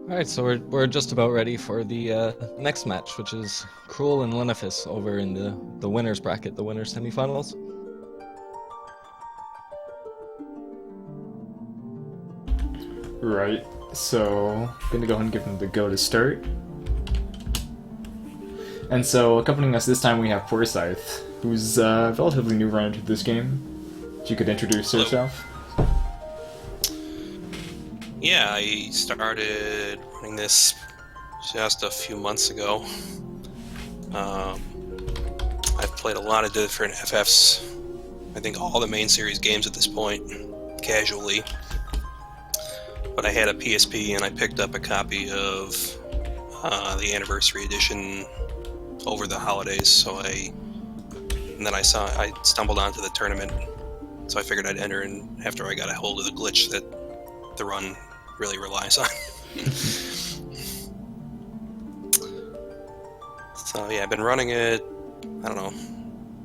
Alright, so we're just about ready for the next match, which is Crrool and Lenophis over in the winners bracket, the winners semifinals. Right, so gonna go ahead and give them the go to start. And so accompanying us this time we have Forsyth, who's a relatively new runner to this game. If you could introduce Hello. yourself. Yeah, I started running this just a few months ago. Um, I've played a lot of different FFs. I think all the main series games at this point, casually. But I had a PSP and I picked up a copy of the anniversary edition over the holidays. And then I stumbled onto the tournament. So I figured I'd enter in after I got a hold of the glitch that the run really relies on. So yeah, I've been running it, I don't know,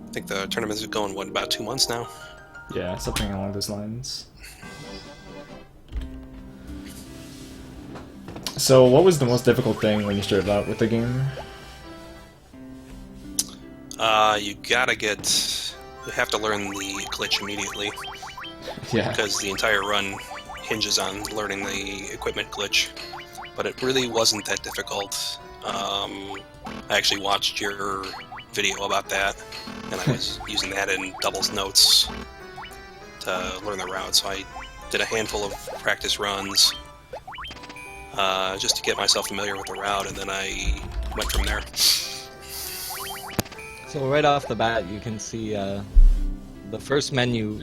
I think the tournament's going, what, about 2 months now? Yeah, something along those lines. So what was the most difficult thing when you started out with the game? You have to learn the glitch immediately, Yeah. because the entire run hinges on learning the equipment glitch, but it really wasn't that difficult. I actually watched your video about that, and I was using that in doubles notes to learn the route, so I did a handful of practice runs just to get myself familiar with the route, and then I went from there. So right off the bat, you can see the first menu.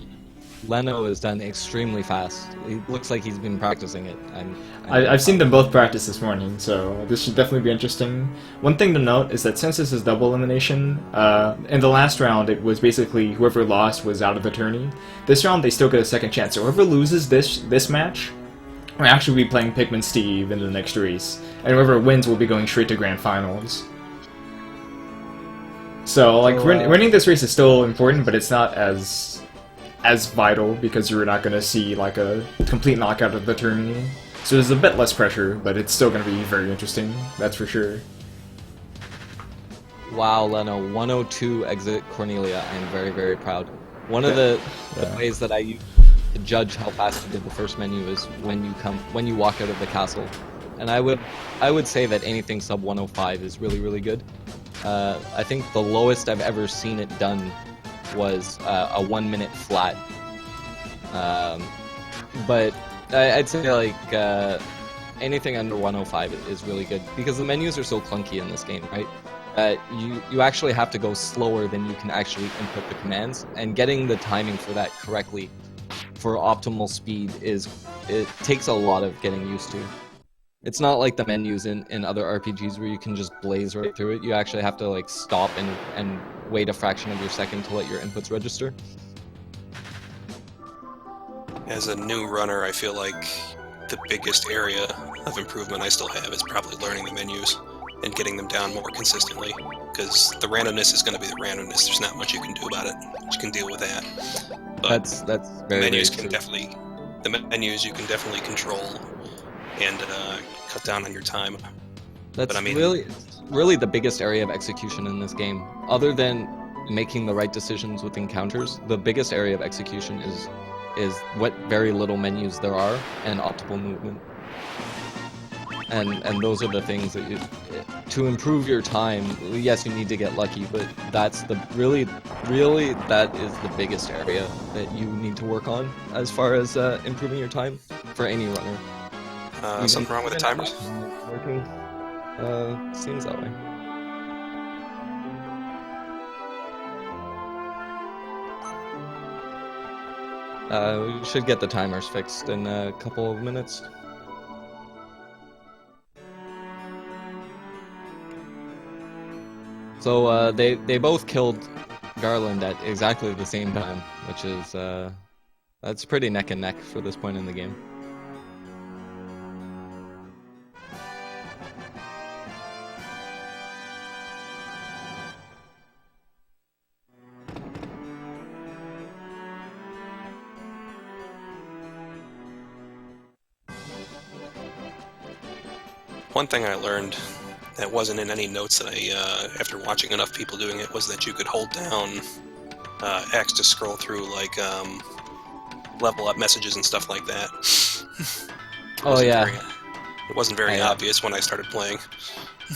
Leno is done extremely fast. It looks like he's been practicing it. I've seen them both practice this morning, so this should definitely be interesting. One thing to note is that since this is double elimination, in the last round it was basically whoever lost was out of the tourney. This round they still get a second chance, so whoever loses this match will actually be playing Pikmin Steve in the next race, and whoever wins will be going straight to Grand Finals. So, like, winning this race is still important, but it's not as vital because you're not going to see like a complete knockout of the tourney. So there's a bit less pressure, but it's still going to be very interesting, that's for sure. Wow, Leno, 102 exit Cornelia. I'm very, very proud. One of the ways that I use to judge how fast you did the first menu is when you walk out of the castle. And I would say that anything sub 105 is really, really good. I think the lowest I've ever seen it done was a 1 minute flat. But I'd say like anything under 105 is really good because the menus are so clunky in this game, right? You actually have to go slower than you can actually input the commands, and getting the timing for that correctly for optimal speed it takes a lot of getting used to. It's not like the menus in other RPGs where you can just blaze right through it. You actually have to like stop and wait a fraction of your second to let your inputs register. As a new runner, I feel like the biggest area of improvement I still have is probably learning the menus and getting them down more consistently, because the randomness is going to be the randomness. There's not much you can do about it. You can deal with that. But That's very, menus very can true. definitely, the menus you can definitely control and cut down on your time. That's But I mean, really the biggest area of execution in this game. Other than making the right decisions with encounters, the biggest area of execution is what very little menus there are and optimal movement. And those are the things that to improve your time. Yes, you need to get lucky, but that's the really that is the biggest area that you need to work on as far as improving your time for any runner. something wrong with the timers? Working seems that way. We should get the timers fixed in a couple of minutes. So they both killed Garland at exactly the same time, which is that's pretty neck and neck for this point in the game. One thing I learned that wasn't in any notes that after watching enough people doing it, was that you could hold down X to scroll through, like, level up messages and stuff like that. Oh yeah. It wasn't very obvious when I started playing.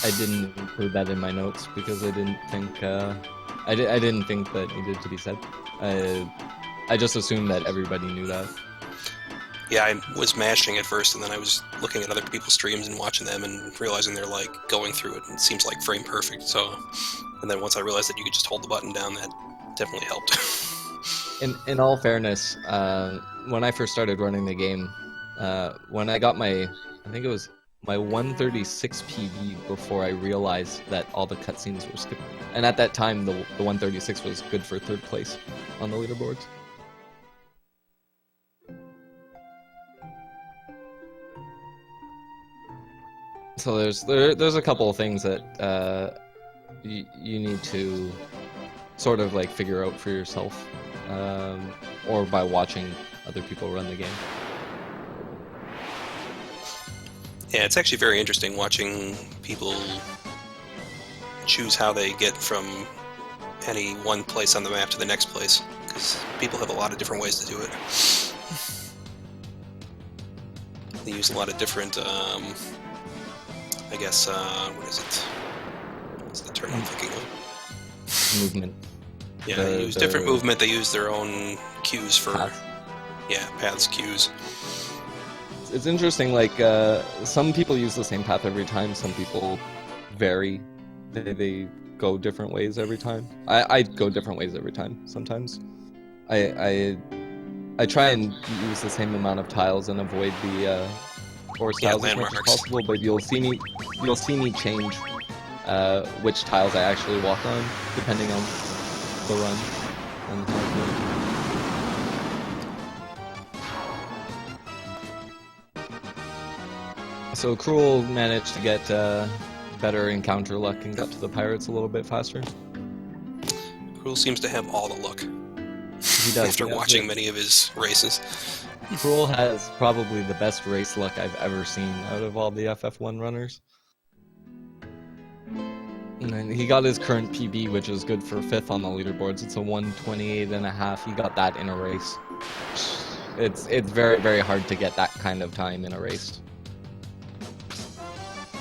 I didn't include that in my notes because I didn't think I didn't think that needed to be said. I just assumed that everybody knew that. Yeah, I was mashing at first, and then I was looking at other people's streams and watching them and realizing they're, like, going through it, and it seems like frame perfect, so... And then once I realized that you could just hold the button down, that definitely helped. In all fairness, when I first started running the game, when I got my... I think it was my 136 PB before I realized that all the cutscenes were skipped. And at that time, the 136 was good for 3rd place on the leaderboards. So there's a couple of things that you need to sort of like figure out for yourself, or by watching other people run the game. Yeah, it's actually very interesting watching people choose how they get from any one place on the map to the next place, because people have a lot of different ways to do it. They use a lot of different, I guess, what is it? What's the term I'm thinking of? Movement. Yeah, they use different movement, they use their own cues for... Path. Yeah, paths, cues. It's interesting, like, some people use the same path every time, some people vary. They go different ways every time. I go different ways every time, sometimes. I try and use the same amount of tiles and avoid the forest tiles as much as possible, but you'll see me change which tiles I actually walk on, depending on the run and how I feel. So Crrool managed to get better encounter luck and got to the pirates a little bit faster. Crrool seems to have all the luck. He does. After watching many of his races. Crrool has probably the best race luck I've ever seen out of all the FF1 runners. And then he got his current PB, which is good for 5th on the leaderboards. It's a 128.5. He got that in a race. It's very, very hard to get that kind of time in a race.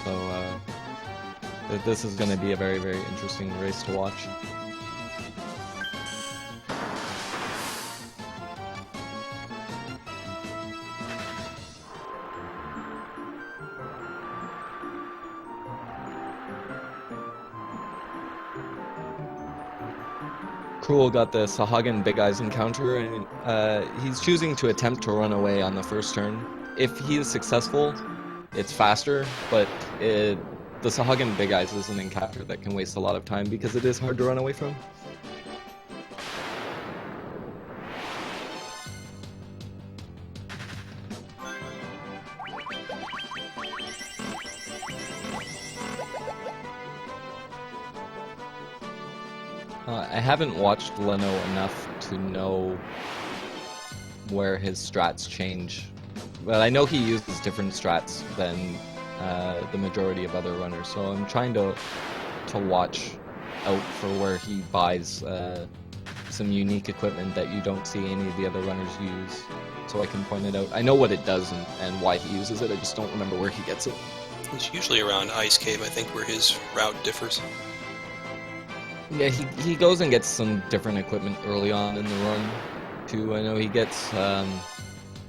So this is going to be a very, very interesting race to watch. Crrool got the Sahagin Big Eyes encounter, and he's choosing to attempt to run away on the first turn. If he is successful, it's faster, but the Sahagin Big Eyes is an encounter that can waste a lot of time because it is hard to run away from. I haven't watched Leno enough to know where his strats change. But I know he uses different strats than the majority of other runners, so I'm trying to watch out for where he buys some unique equipment that you don't see any of the other runners use, so I can point it out. I know what it does and why he uses it, I just don't remember where he gets it. It's usually around Ice Cave, I think, where his route differs. Yeah, he goes and gets some different equipment early on in the run, too. I know he gets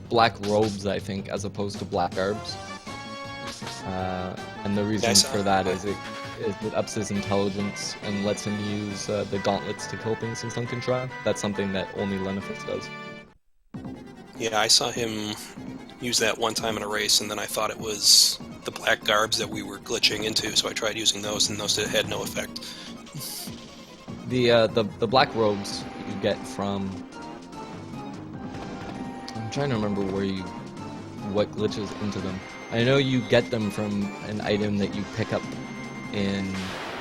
black robes, I think, as opposed to black garbs. And the reason for that is it ups his intelligence and lets him use the gauntlets to kill things in Sunken Shroud. That's something that only Lenophis does. Yeah, I saw him use that one time in a race, and then I thought it was the black garbs that we were glitching into, so I tried using those, and those had no effect. The black robes you get from... I'm trying to remember what glitches into them. I know you get them from an item that you pick up in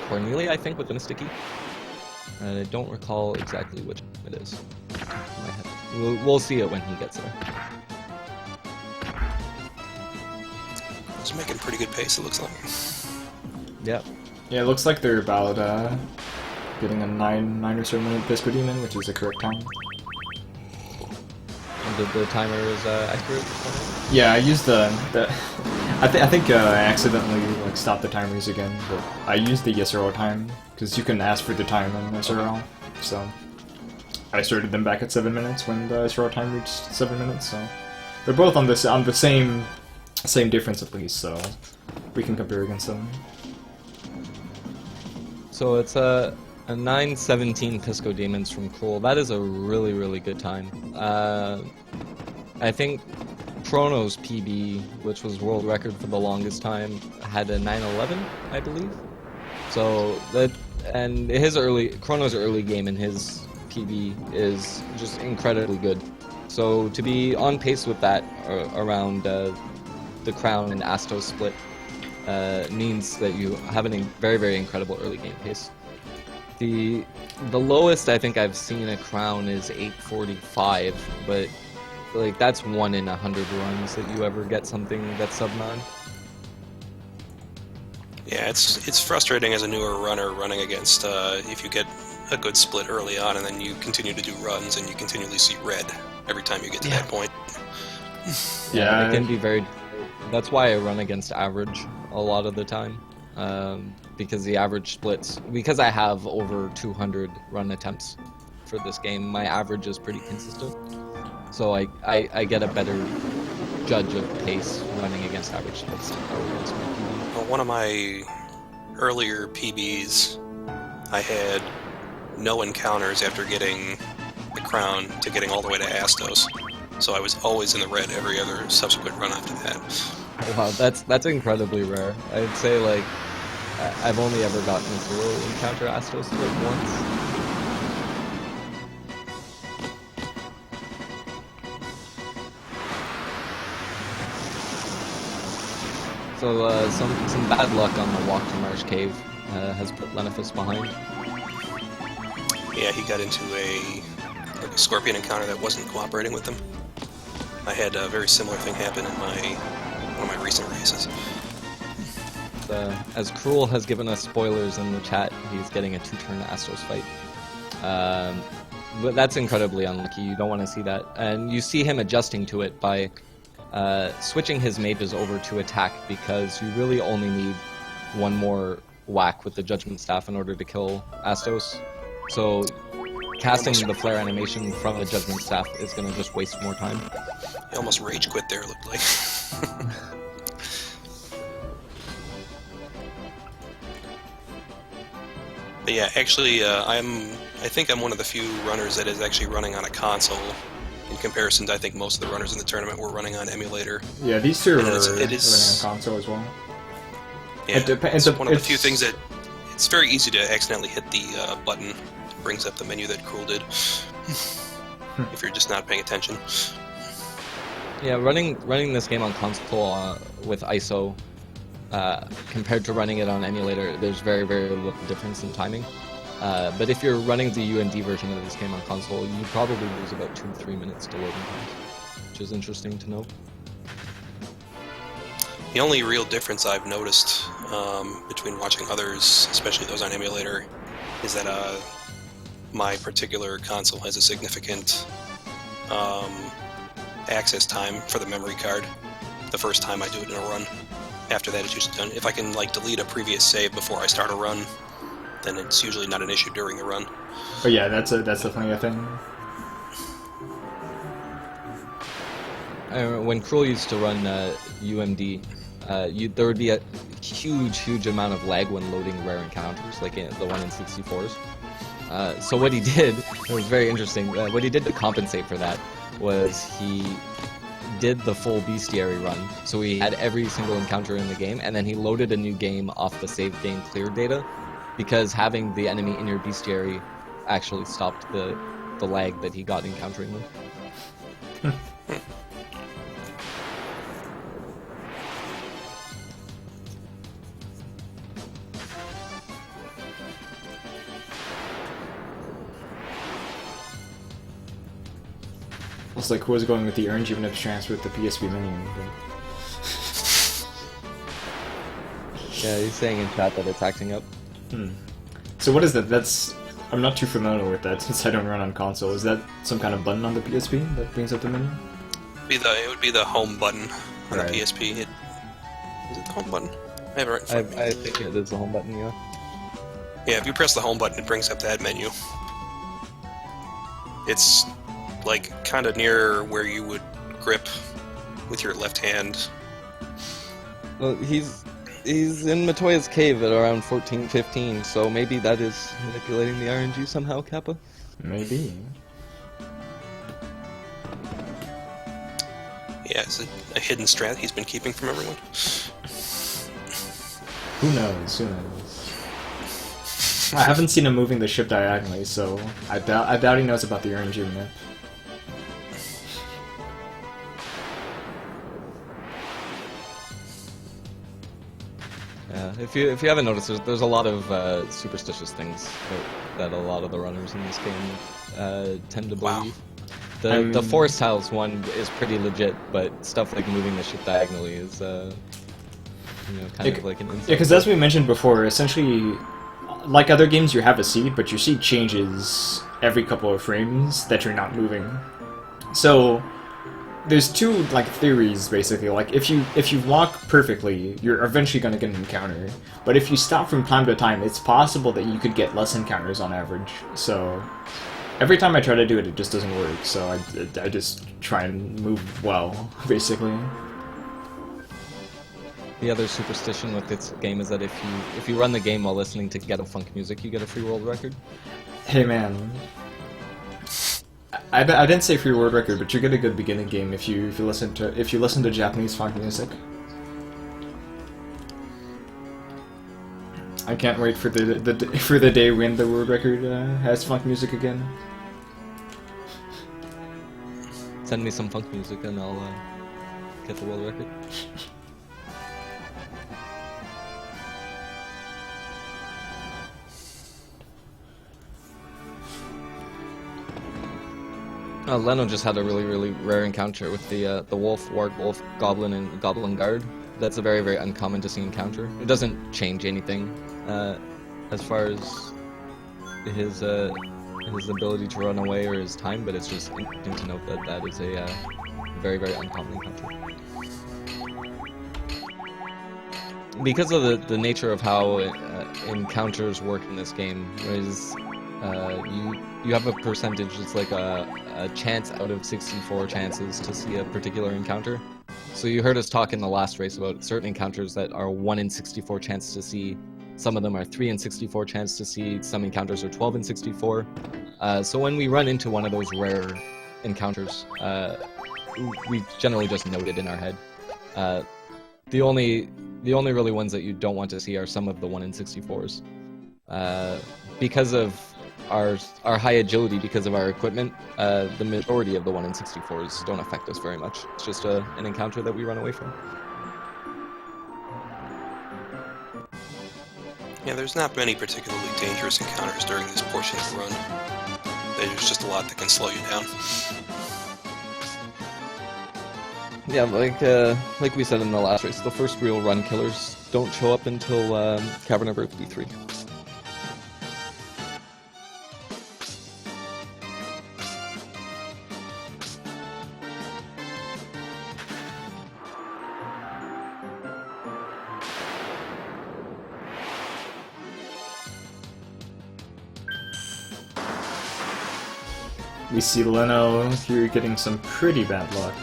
Cornelia, I think, with the Mystic Key. I don't recall exactly which it is. We'll see it when he gets there. is making pretty good pace, it looks like. Yep. Yeah, it looks like they're about getting a 9 or so minute Pisco Demon, which is the correct time. And the timer is accurate? Yeah, I used the I think I accidentally like stopped the timers again, but I used the SRL time because you can ask for the time in SRL. So I started them back at 7 minutes when the SRL time reached 7 minutes. So they're both on the same difference at least, so we can compare against them. So it's a 9:17 Pisco Demons from Crrool. That is a really, really good time. I think Chrono's PB, which was world record for the longest time, had a 9:11, I believe. So that, and Chrono's early game in his PB is just incredibly good. So to be on pace with that around the Crown and Astos split means that you have a very, very incredible early game pace. The lowest I think I've seen a Crown is 8:45, but like that's 1 in 100 runs that you ever get something that's sub 9. Yeah, it's frustrating as a newer runner running against if you get a good split early on and then you continue to do runs and you continually see red every time you get to that point. Yeah, it can be very. That's why I run against average a lot of the time, because the average splits. Because I have over 200 run attempts for this game, my average is pretty consistent. So I get a better judge of pace running against average splits. Well, one of my earlier PBs, I had no encounters after getting the Crown to getting all the way to Astos. So I was always in the red every other subsequent run after that. Wow, that's incredibly rare. I'd say like I've only ever gotten a 0 encounter Astos like once. So some bad luck on the walk to Marsh Cave has put Lenophis behind. Yeah, he got into a scorpion encounter that wasn't cooperating with him. I had a very similar thing happen in one of my recent races. As Crrool has given us spoilers in the chat, he's getting a 2-turn Astos fight. But that's incredibly unlucky. You don't want to see that. And you see him adjusting to it by switching his mages over to attack, because you really only need one more whack with the Judgment Staff in order to kill Astos. So casting the flare animation from the Judgment Staff is going to just waste more time. He almost rage quit there, it looked like. But yeah, actually, I think I'm one of the few runners that is actually running on a console. In comparison to, I think most of the runners in the tournament were running on emulator. Yeah, these two are running it is, on console as well. Yeah, it's one of the few things that it's very easy to accidentally hit the button that brings up the menu that Crrool did. If you're just not paying attention. Yeah, running this game on console with ISO compared to running it on emulator, there's very, very little difference in timing. But if you're running the UMD version of this game on console, you probably lose about 2-3 minutes to loading time, which is interesting to note. The only real difference I've noticed between watching others, especially those on emulator, is that my particular console has a significant access time for the memory card the first time I do it in a run. After that, it's usually done. If I can like delete a previous save before I start a run, then it's usually not an issue during the run. But yeah, that's definitely a thing. When Crrool used to run UMD, there would be a huge amount of lag when loading rare encounters, like the one in 64s. So what he did, it was very interesting, what he did to compensate for that was he did the full bestiary run. So he had every single encounter in the game, and then he loaded a new game off the save game clear data, because having the enemy in your bestiary actually stopped the lag that he got encountering them. It's like who was going with the orange even if it's transferred with the PSP menu. Yeah, he's saying in chat that it's acting up. So what is that? That's... I'm not too familiar with that since I don't run on console. Is that some kind of button on the PSP that brings up the menu? It would be the home button on Right. the PSP. Is it the home button? I have it right in front of me. I think it is the home button, yeah. Yeah, if you press the home button, it brings up that menu. It's like kind of near where you would grip with your left hand. Well, he's in Matoya's cave at around 14-15, so maybe that is manipulating the RNG somehow, Kappa? Maybe. Yeah, it's a hidden strat he's been keeping from everyone. Who knows? Who knows? I haven't seen him moving the ship diagonally, so I doubt he knows about the RNG map. Yeah, if you haven't noticed, there's a lot of superstitious things that a lot of the runners in this game tend to believe. Wow. The forest tiles one is pretty legit, but stuff like moving the ship diagonally is kind of like an insult. Yeah, because as we mentioned before, essentially, like other games, you have a seed, but your seed changes every couple of frames that you're not moving. So there's two like theories basically. Like if you walk perfectly, you're eventually going to get an encounter. But if you stop from time to time, it's possible that you could get less encounters on average. So every time I try to do it, it just doesn't work. So I just try and move well, basically. The other superstition with this game is that if you run the game while listening to ghetto funk music, you get a free world record. Hey man, I didn't say free world record, but you get a good beginning game if you listen to Japanese funk music. I can't wait for the day when the world record has funk music again. Send me some funk music and I'll get the world record. Leno just had a really, really rare encounter with the wolf, warg-wolf, goblin, and goblin guard. That's a very, very uncommon to see encounter. It doesn't change anything as far as his ability to run away or his time, but it's just interesting to note that that is a very, very uncommon encounter. Because of the nature of how encounters work in this game, is you have a percentage. It's like a chance out of 64 chances to see a particular encounter. So you heard us talk in the last race about certain encounters that are 1 in 64 chance to see. Some of them are 3 in 64 chance to see. Some encounters are 12 in 64. So when we run into one of those rare encounters, we generally just note it in our head. The only really ones that you don't want to see are some of the 1 in 64s. Because of our high agility, because of our equipment, the majority of the 1 in 64s don't affect us very much. It's just an encounter that we run away from. Yeah, there's not many particularly dangerous encounters during this portion of the run. There's just a lot that can slow you down. Yeah, like we said in the last race, the first real run killers don't show up until Cavern of Earth V3. We see Leno here getting some pretty bad luck.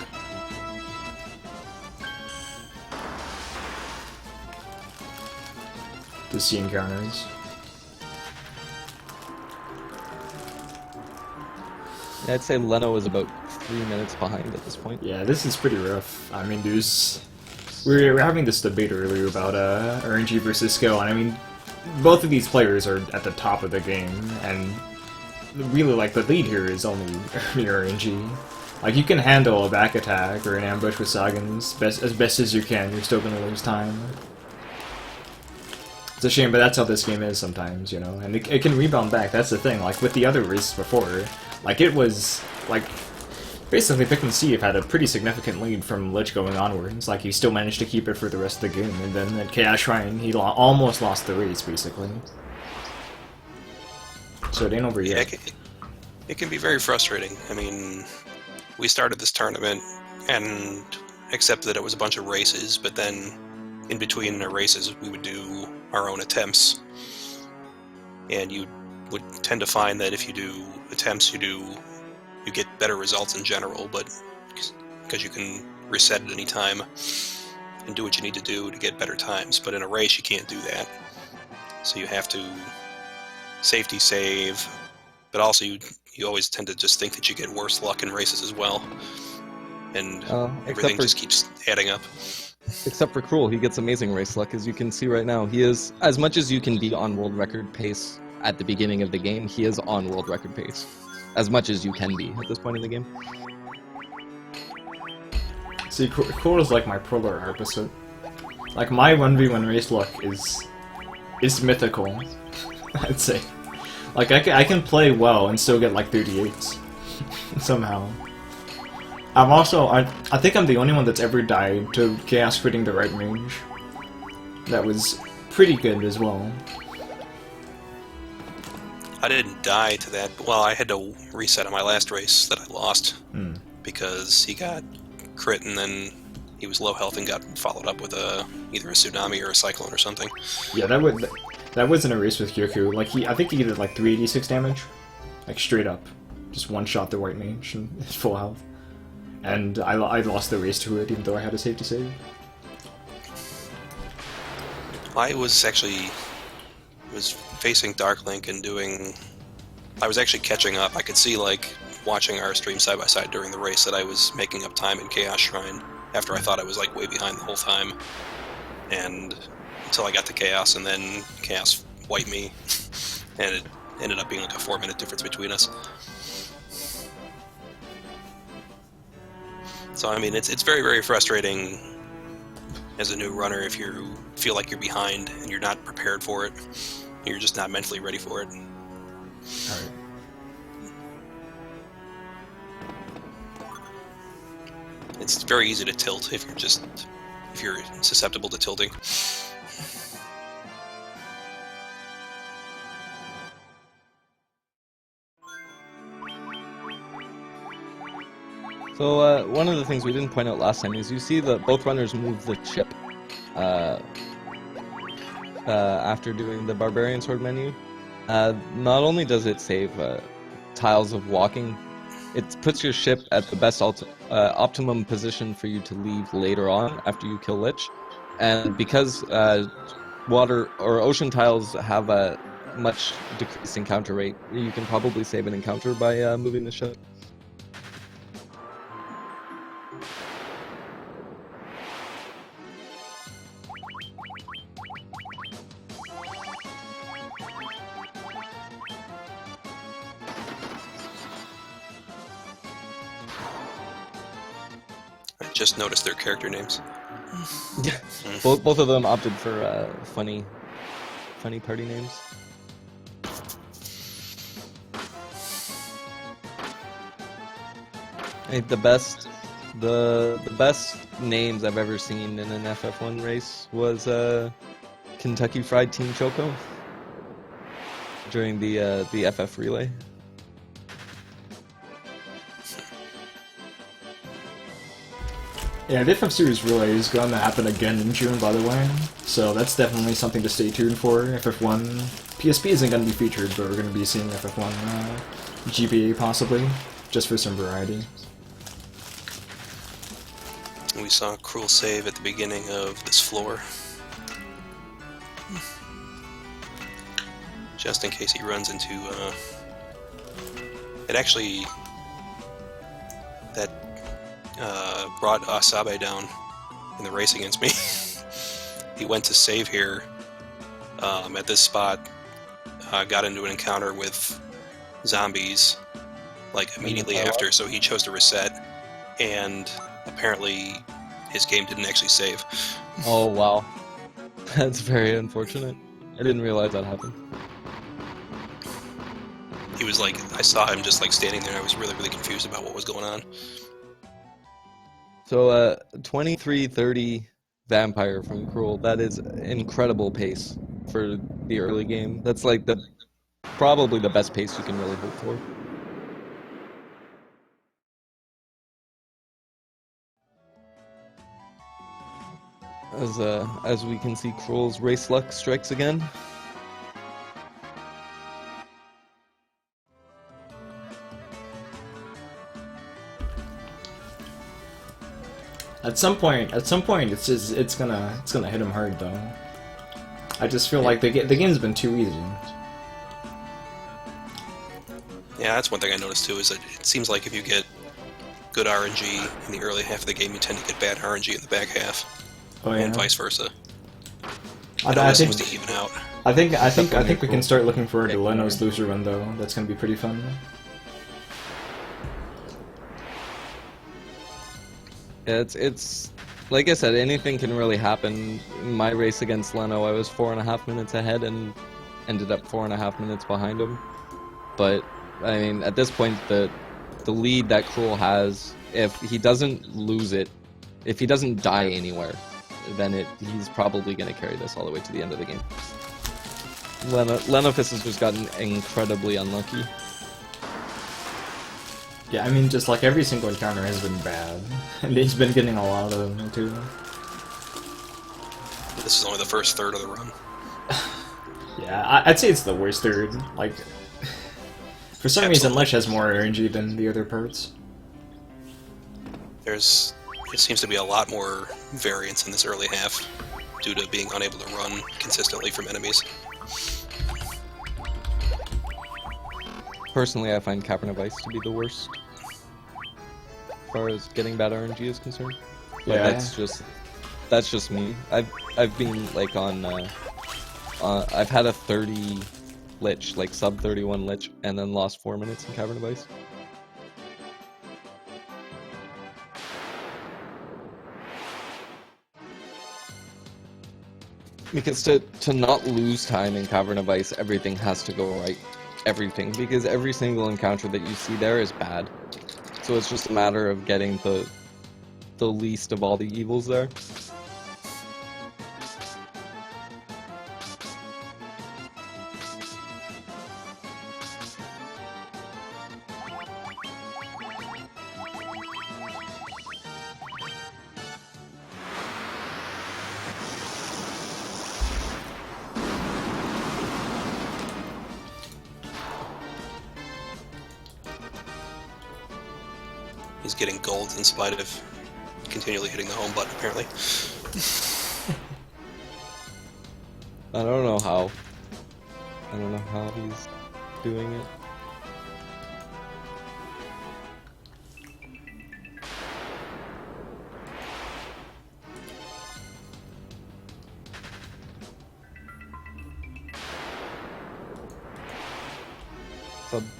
To see encounters. Yeah, I'd say Leno is about 3 minutes behind at this point. Yeah, this is pretty rough. I mean, we were having this debate earlier about RNG versus skill, and I mean, both of these players are at the top of the game, and really, like, the lead here is only RNG. Like, you can handle a back attack or an ambush with Sagan's as best as you can. You're still gonna lose time. It's a shame, but that's how this game is sometimes, you know? And it can rebound back, that's the thing. Like, with the other races before, like, it was, like, Basically, Pick and Steve had a pretty significant lead from Lich going onwards. Like, he still managed to keep it for the rest of the game, and then at Chaos Shrine, he almost lost the race, basically. So it ain't over yet. Yeah, it can be very frustrating. I mean, we started this tournament and accepted that it was a bunch of races, but then in between the races, we would do our own attempts. And you would tend to find that if you do attempts, you get better results in general, but because you can reset at any time and do what you need to do to get better times. But in a race, you can't do that. So you have to safety save, but also you always tend to just think that you get worse luck in races as well. And everything just keeps adding up. Except for Crrool, he gets amazing race luck, as you can see right now. He is, as much as you can be on world record pace at the beginning of the game, he is on world record pace. As much as you can be at this point in the game. See, Crrool is like my Prolar opposite. Like, my 1v1 race luck is mythical, I'd say. Like, I can play well and still get like 38s. Somehow. I think I'm the only one that's ever died to Chaos Critting the right range. That was pretty good as well. I didn't die to that. Well, I had to reset on my last race that I lost because he got crit and then he was low health and got followed up with either a tsunami or a cyclone or something. Yeah, that wasn't a race with Kyoku. Like I think he did like 386 damage, like straight up, just one shot the white mage and his full health. And I lost the race to it, even though I had a safety save. I was facing Dark Link and I was actually catching up. I could see, like, watching our stream side by side during the race that I was making up time in Chaos Shrine after I thought I was, like, way behind the whole time. And until I got to Chaos, and then Chaos wiped me, and it ended up being like a 4-minute difference between us. So, I mean, it's very, very frustrating as a new runner if you feel like you're behind and you're not prepared for it. You're just not mentally ready for it. Alright. It's very easy to tilt if you're susceptible to tilting. So one of the things we didn't point out last time is you see that both runners move the chip after doing the Barbarian Sword menu. Not only does it save tiles of walking, it puts your ship at the best optimum position for you to leave later on after you kill Lich. And because water or ocean tiles have a much decreased encounter rate, you can probably save an encounter by moving the ship. Just noticed their character names. Yeah, both of them opted for funny party names. Hey, the best names I've ever seen in an FF1 race was Kentucky Fried Team Choco during the FF relay. Yeah, the FF Series Relay is going to happen again in June, by the way, so that's definitely something to stay tuned for. FF1 PSP isn't going to be featured, but we're going to be seeing FF1 GBA possibly, just for some variety. We saw Crrool save at the beginning of this floor. Just in case he runs into... It actually... That brought Asabe down in the race against me. He went to save here at this spot, got into an encounter with zombies like immediately after, so he chose to reset, and apparently his game didn't actually save. Oh wow, that's very unfortunate. I didn't realize that happened. was like, I saw him just like standing there, and I was really, really confused about what was going on. So 23:30 Vampire from Crrool. That is incredible pace for the early game. That's like probably the best pace you can really hope for. As we can see, Crrool's race luck strikes again. At some point, it's gonna hit him hard though. I just feel like the game's been too easy. Yeah, that's one thing I noticed too, is that it seems like if you get good RNG in the early half of the game, you tend to get bad RNG in the back half. Oh yeah. And vice versa. I think seems to even out. I think we can start looking forward to Leno's loser run though. That's gonna be pretty fun. Yeah, it's like I said, anything can really happen. In my race against Leno, I was 4.5 minutes ahead and ended up 4.5 minutes behind him. But I mean, at this point, the lead that Crrool has, if he doesn't lose it, if he doesn't die anywhere, then he's probably going to carry this all the way to the end of the game. Lenophis has just gotten incredibly unlucky. Yeah, I mean, just like every single encounter has been bad, and he's been getting a lot of them too. This is only the first third of the run. Yeah, I'd say it's the worst third. Like, for some reason, Lesh has more RNG than the other parts. It seems to be a lot more variance in this early half due to being unable to run consistently from enemies. Personally, I find Cavern of Ice to be the worst as far as getting bad RNG is concerned. But Yeah. that's just me. I've been like on I've had a 30 lich, like sub 31 lich, and then lost 4 minutes in Cavern of Ice. Because to not lose time in Cavern of Ice, everything has to go right. Everything, because every single encounter that you see there is bad. So it's just a matter of getting the least of all the evils there. He's getting gold in spite of continually hitting the home button, apparently. I don't know how. I don't know how he's doing it.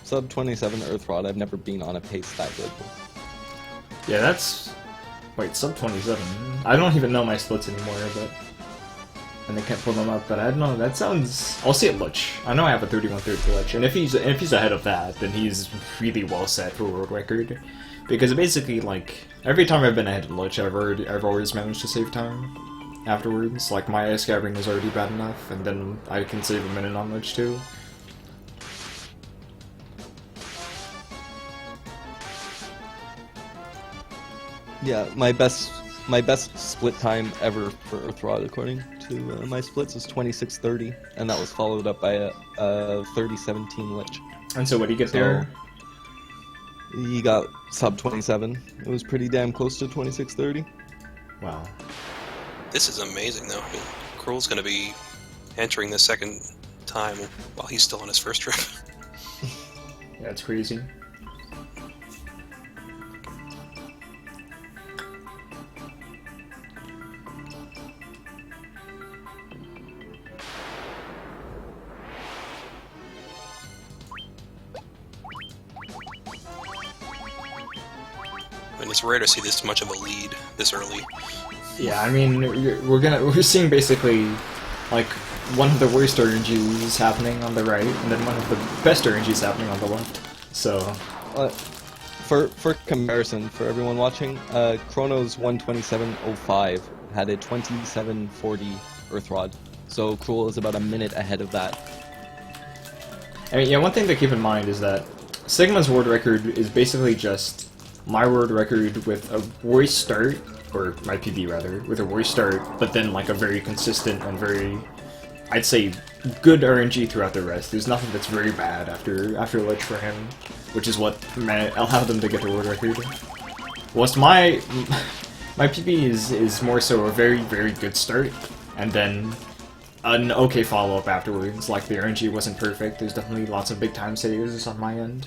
Sub 27 Earth Rod. I've never been on a pace that good. Yeah, that's... Wait, sub 27? I don't even know my splits anymore, but... And they can't pull them up, but I don't know, that sounds... I'll see it Lich. I know I have a 31-30 Lich, and if he's ahead of that, then he's really well set for world record. Because basically, like, every time I've been ahead of Lich, I've always managed to save time afterwards. Like, my ice gathering is already bad enough, and then I can save a minute on Lich too. Yeah, my best split time ever for Earth Rod, according to my splits, is 26:30, and that was followed up by a 30:17 Lich. And so what do you get there? He got sub 27. It was pretty damn close to 26:30. Wow. This is amazing, though. I mean, Crrool's going to be entering the second time while he's still on his first trip. Yeah, it's crazy. And it's rare to see this much of a lead this early. Yeah, I mean, we're seeing basically, like, one of the worst RNGs happening on the right, and then one of the best RNGs happening on the left. So, for comparison, for everyone watching, Chrono's 127.05 had a 2740 Earth Rod, so Crrool is about a minute ahead of that. I mean, yeah, one thing to keep in mind is that Sigma's world record is basically just my world record with a worse start, or my PB rather, with a worse start, but then like a very consistent and very, I'd say, good RNG throughout the rest. There's nothing that's very bad after Lich for him, which is what allowed them to get the world record. Whilst my PB is more so a very, very good start, and then an okay follow-up afterwards. Like, the RNG wasn't perfect, there's definitely lots of big time saves on my end.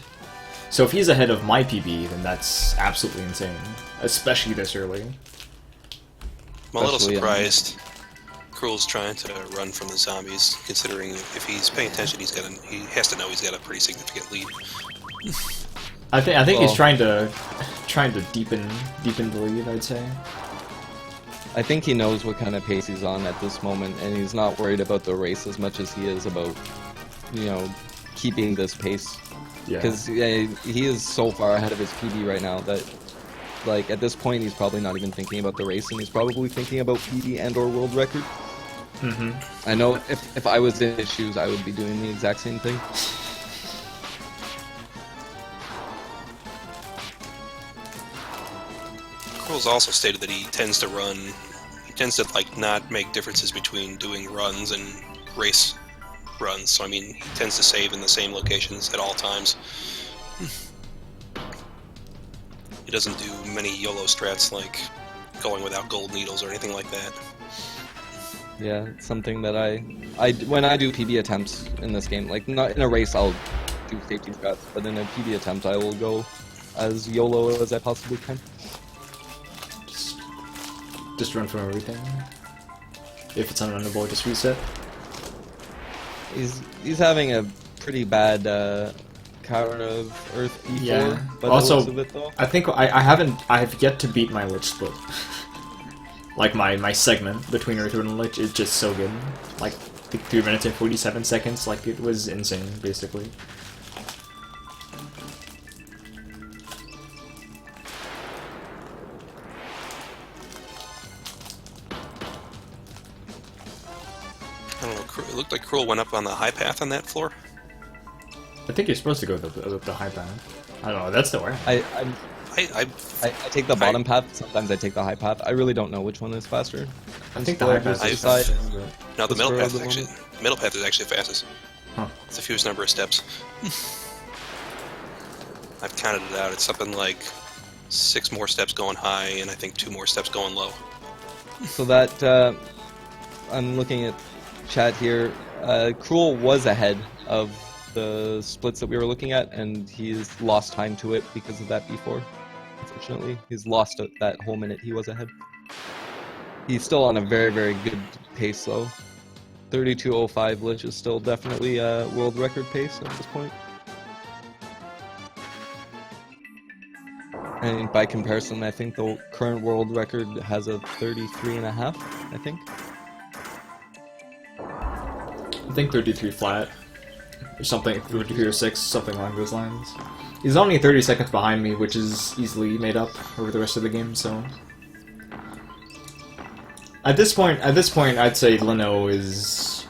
So if he's ahead of my PB, then that's absolutely insane, especially this early. I'm a little surprised Crrool's trying to run from the zombies, considering if he's paying attention, he has to know he's got a pretty significant lead. I think he's trying to deepen the lead, I'd say. I think he knows what kind of pace he's on at this moment, and he's not worried about the race as much as he is about, you know, keeping this pace. Because he is so far ahead of his PB right now that, like, at this point he's probably not even thinking about the race, and he's probably thinking about PB and or world record. I know if I was in his shoes, I would be doing the exact same thing. Crrool's also stated that he tends to like not make differences between doing runs and race runs. So I mean, he tends to save in the same locations at all times. He doesn't do many YOLO strats like going without gold needles or anything like that. Yeah, it's something that I when I do PB attempts in this game, like not in a race I'll do safety strats, but in a PB attempt I will go as YOLO as I possibly can. Just run from everything. If it's unrunnable, just reset. He's having a pretty bad Coward of Earth E4. Yeah. But Also, of it, though. I think I have yet to beat my Lich split. Like my segment between Earth and Lich is just so good. Like 3 minutes and 47 seconds. Like, it was insane, basically. I don't know, it looked like Crrool went up on the high path on that floor. I think you're supposed to go the high path. I don't know, that's the way. I I take the bottom path, sometimes I take the high path. I really don't know which one is faster. I think the high path is faster. No, the middle path is actually the fastest. Huh. It's the fewest number of steps. I've counted it out. It's something like 6 more steps going high, and I think 2 more steps going low. So that, I'm looking at chat here. Crrool was ahead of the splits that we were looking at, and he's lost time to it because of that before. Unfortunately, he's lost that whole minute he was ahead. He's still on a very, very good pace, though. 32.05 Lich is still definitely a world record pace at this point. And by comparison, I think the current world record has a 33.5, I think. I think 33 flat. Or something, 33 or 6, something along those lines. He's only 30 seconds behind me, which is easily made up over the rest of the game, so... At this point, I'd say Leno is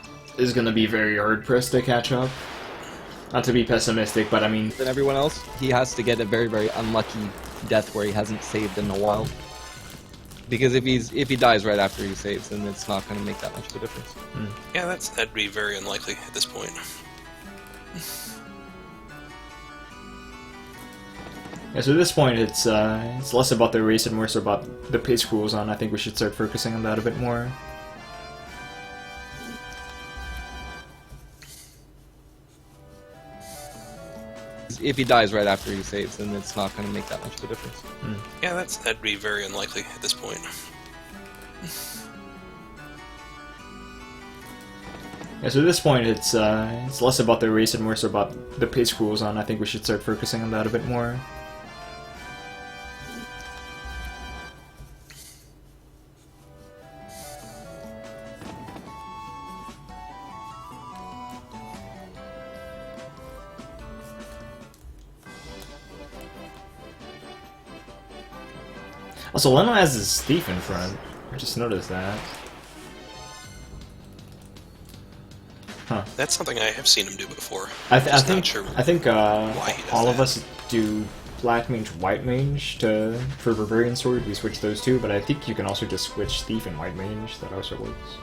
gonna be very hard-pressed to catch up. Not to be pessimistic, but I mean... Than everyone else, he has to get a very, very unlucky death where he hasn't saved in a while. Because if he dies right after he saves, then it's not going to make that much of a difference. Yeah, that'd be very unlikely at this point. Yeah, so at this point, it's less about the race and more so about the pace Crrool's on. I think we should start focusing on that a bit more. If he dies right after he saves, then it's not going to make that much of a difference. Yeah, that'd be very unlikely at this point. Yeah, so at this point, it's less about the race and more so about the pace Crrool's on. I think we should start focusing on that a bit more. Also, Leno has his thief in front. I just noticed that. Huh. That's something I have seen him do before. I Just think not sure I think why he does all of that. us do black mage, white mage for Barbarian Sword. We switch those two, but I think you can also just switch thief and white mage. That also works.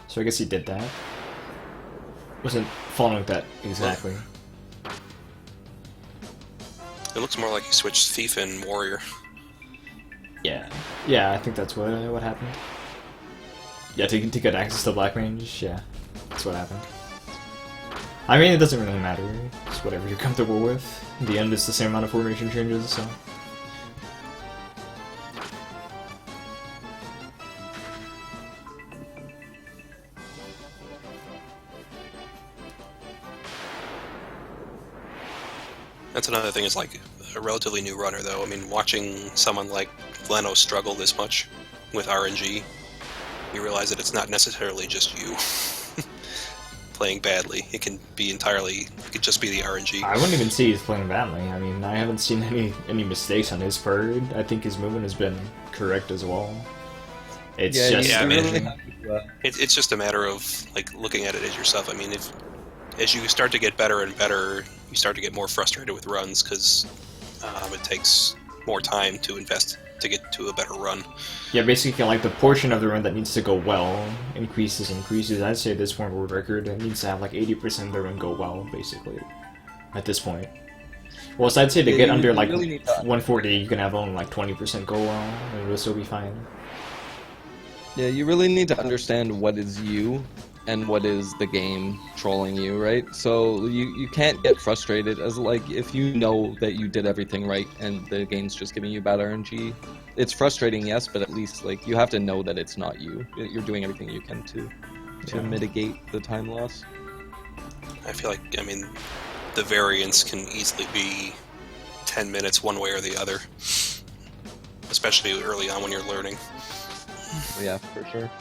So I guess he did that. Wasn't following that exactly. It looks more like he switched thief and warrior. Yeah, yeah, I think that's what happened. Yeah, to get access to black mage, yeah, that's what happened. I mean, it doesn't really matter. It's whatever you're comfortable with. In the end, it's the same amount of formation changes, so. That's another thing, is like a relatively new runner, though. I mean, watching someone like Leno struggle this much with RNG, you realize that it's not necessarily just you playing badly. It can be entirely, it could just be the RNG. I wouldn't even say he's playing badly. I mean, I haven't seen any mistakes on his part. I think his movement has been correct as well. It's just yeah, I mean, really it's just a matter of like looking at it as yourself. I mean, as you start to get better and better, you start to get more frustrated with runs because it takes more time to invest to get to a better run. Yeah, basically, like, the portion of the run that needs to go well increases. I'd say at this point, world record, it needs to have like 80% of the run go well, basically, at this point. Well, so I'd say to get under like really 140, you can have only like 20% go well, and it'll still be fine. Yeah, you really need to understand what is you and what is the game trolling you, right? So you can't get frustrated as, like, if you know that you did everything right and the game's just giving you bad RNG. It's frustrating, yes, but at least, like, you have to know that it's not you. You're doing everything you can to mitigate the time loss. I feel like, I mean, the variance can easily be 10 minutes one way or the other, especially early on when you're learning. Yeah, for sure.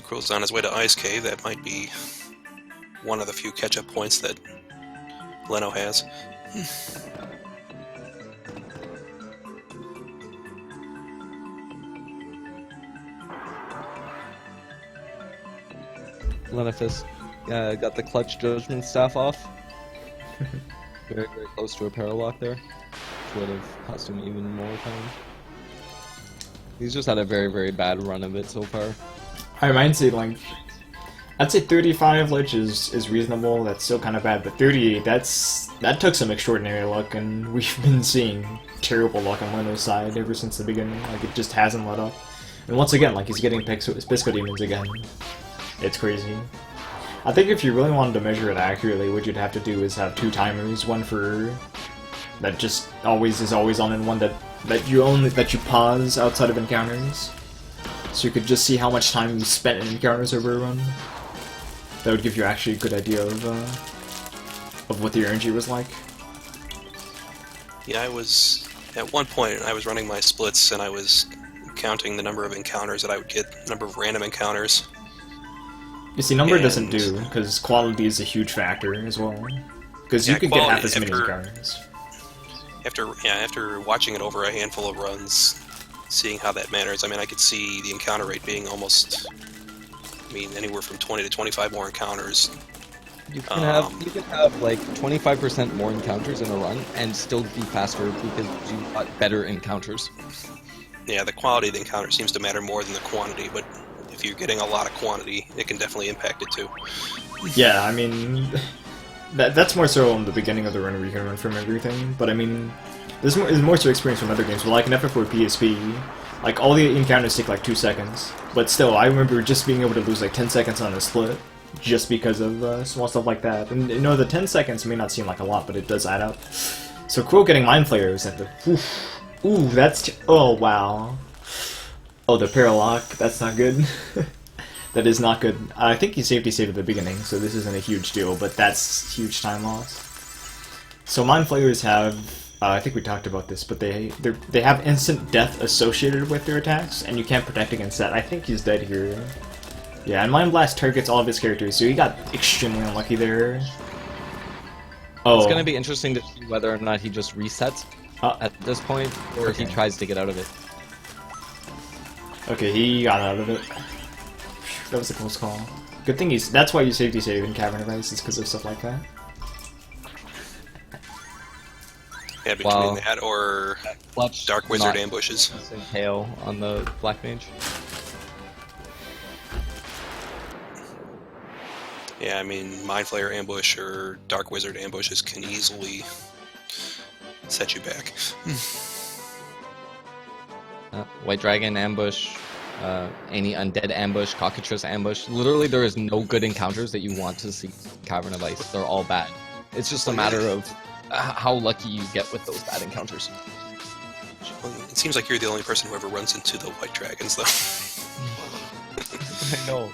Crrool's on his way to Ice Cave. That might be one of the few catch-up points that Leno has. Lenophis got the clutch judgment staff off. Very, very close to a paralock there. Which would have cost him even more time. He's just had a very, very bad run of it so far. I might say, like, I'd say 35 lich is reasonable. That's still kind of bad, but 38, that took some extraordinary luck, and we've been seeing terrible luck on Leno's side ever since the beginning. Like, it just hasn't let up. And once again, like, he's getting Pisco Demons again. It's crazy. I think if you really wanted to measure it accurately, what you'd have to do is have two timers, one for that just is always on, and one that you pause outside of encounters. So you could just see how much time you spent in encounters over a run. That would give you actually a good idea of what the RNG was like. Yeah, at one point I was running my splits and I was counting the number of encounters that I would get, the number of random encounters. You see, number doesn't do, because quality is a huge factor as well. Because you could get half as many encounters. After watching it over a handful of runs, seeing how that matters, I mean, I could see the encounter rate being almost, I mean, anywhere from 20 to 25 more encounters. You can have like 25% more encounters in a run and still be faster because you got better encounters. Yeah, the quality of the encounter seems to matter more than the quantity, but if you're getting a lot of quantity, it can definitely impact it too. Yeah, I mean, that's more so in the beginning of the run where you can run from everything, but I mean, there's more so experience from other games, but like in FF4 PSP, like all the encounters take like 2 seconds, but still, I remember just being able to lose like 10 seconds on a split, just because of small stuff like that. And you know, the 10 seconds may not seem like a lot, but it does add up. So Crrool getting Mind Flayers and ooh, oh wow. Oh, the paralock, that's not good. That is not good. I think he safety saved at the beginning, so this isn't a huge deal, but that's huge time loss. So Mind Flayers have, I think we talked about this, but they have instant death associated with their attacks, and you can't protect against that. I think he's dead here. Yeah, and Mind Blast targets all of his characters, so he got extremely unlucky there. Oh. It's going to be interesting to see whether or not he just resets at this point, or if he tries to get out of it. Okay, he got out of it. That was a close call. Good thing that's why you safety save in Cavern of Ice, is because of stuff like that. Yeah, between that or Dark Wizard ambushes. Hail on the Black Mage. Yeah, I mean, Mind Flayer ambush or Dark Wizard ambushes can easily set you back. White Dragon ambush, any Undead ambush, Cockatrice ambush. Literally, there is no good encounters that you want to see Cavern of Ice. They're all bad. It's just a matter of how lucky you get with those bad encounters. It seems like you're the only person who ever runs into the White Dragons, though. I know.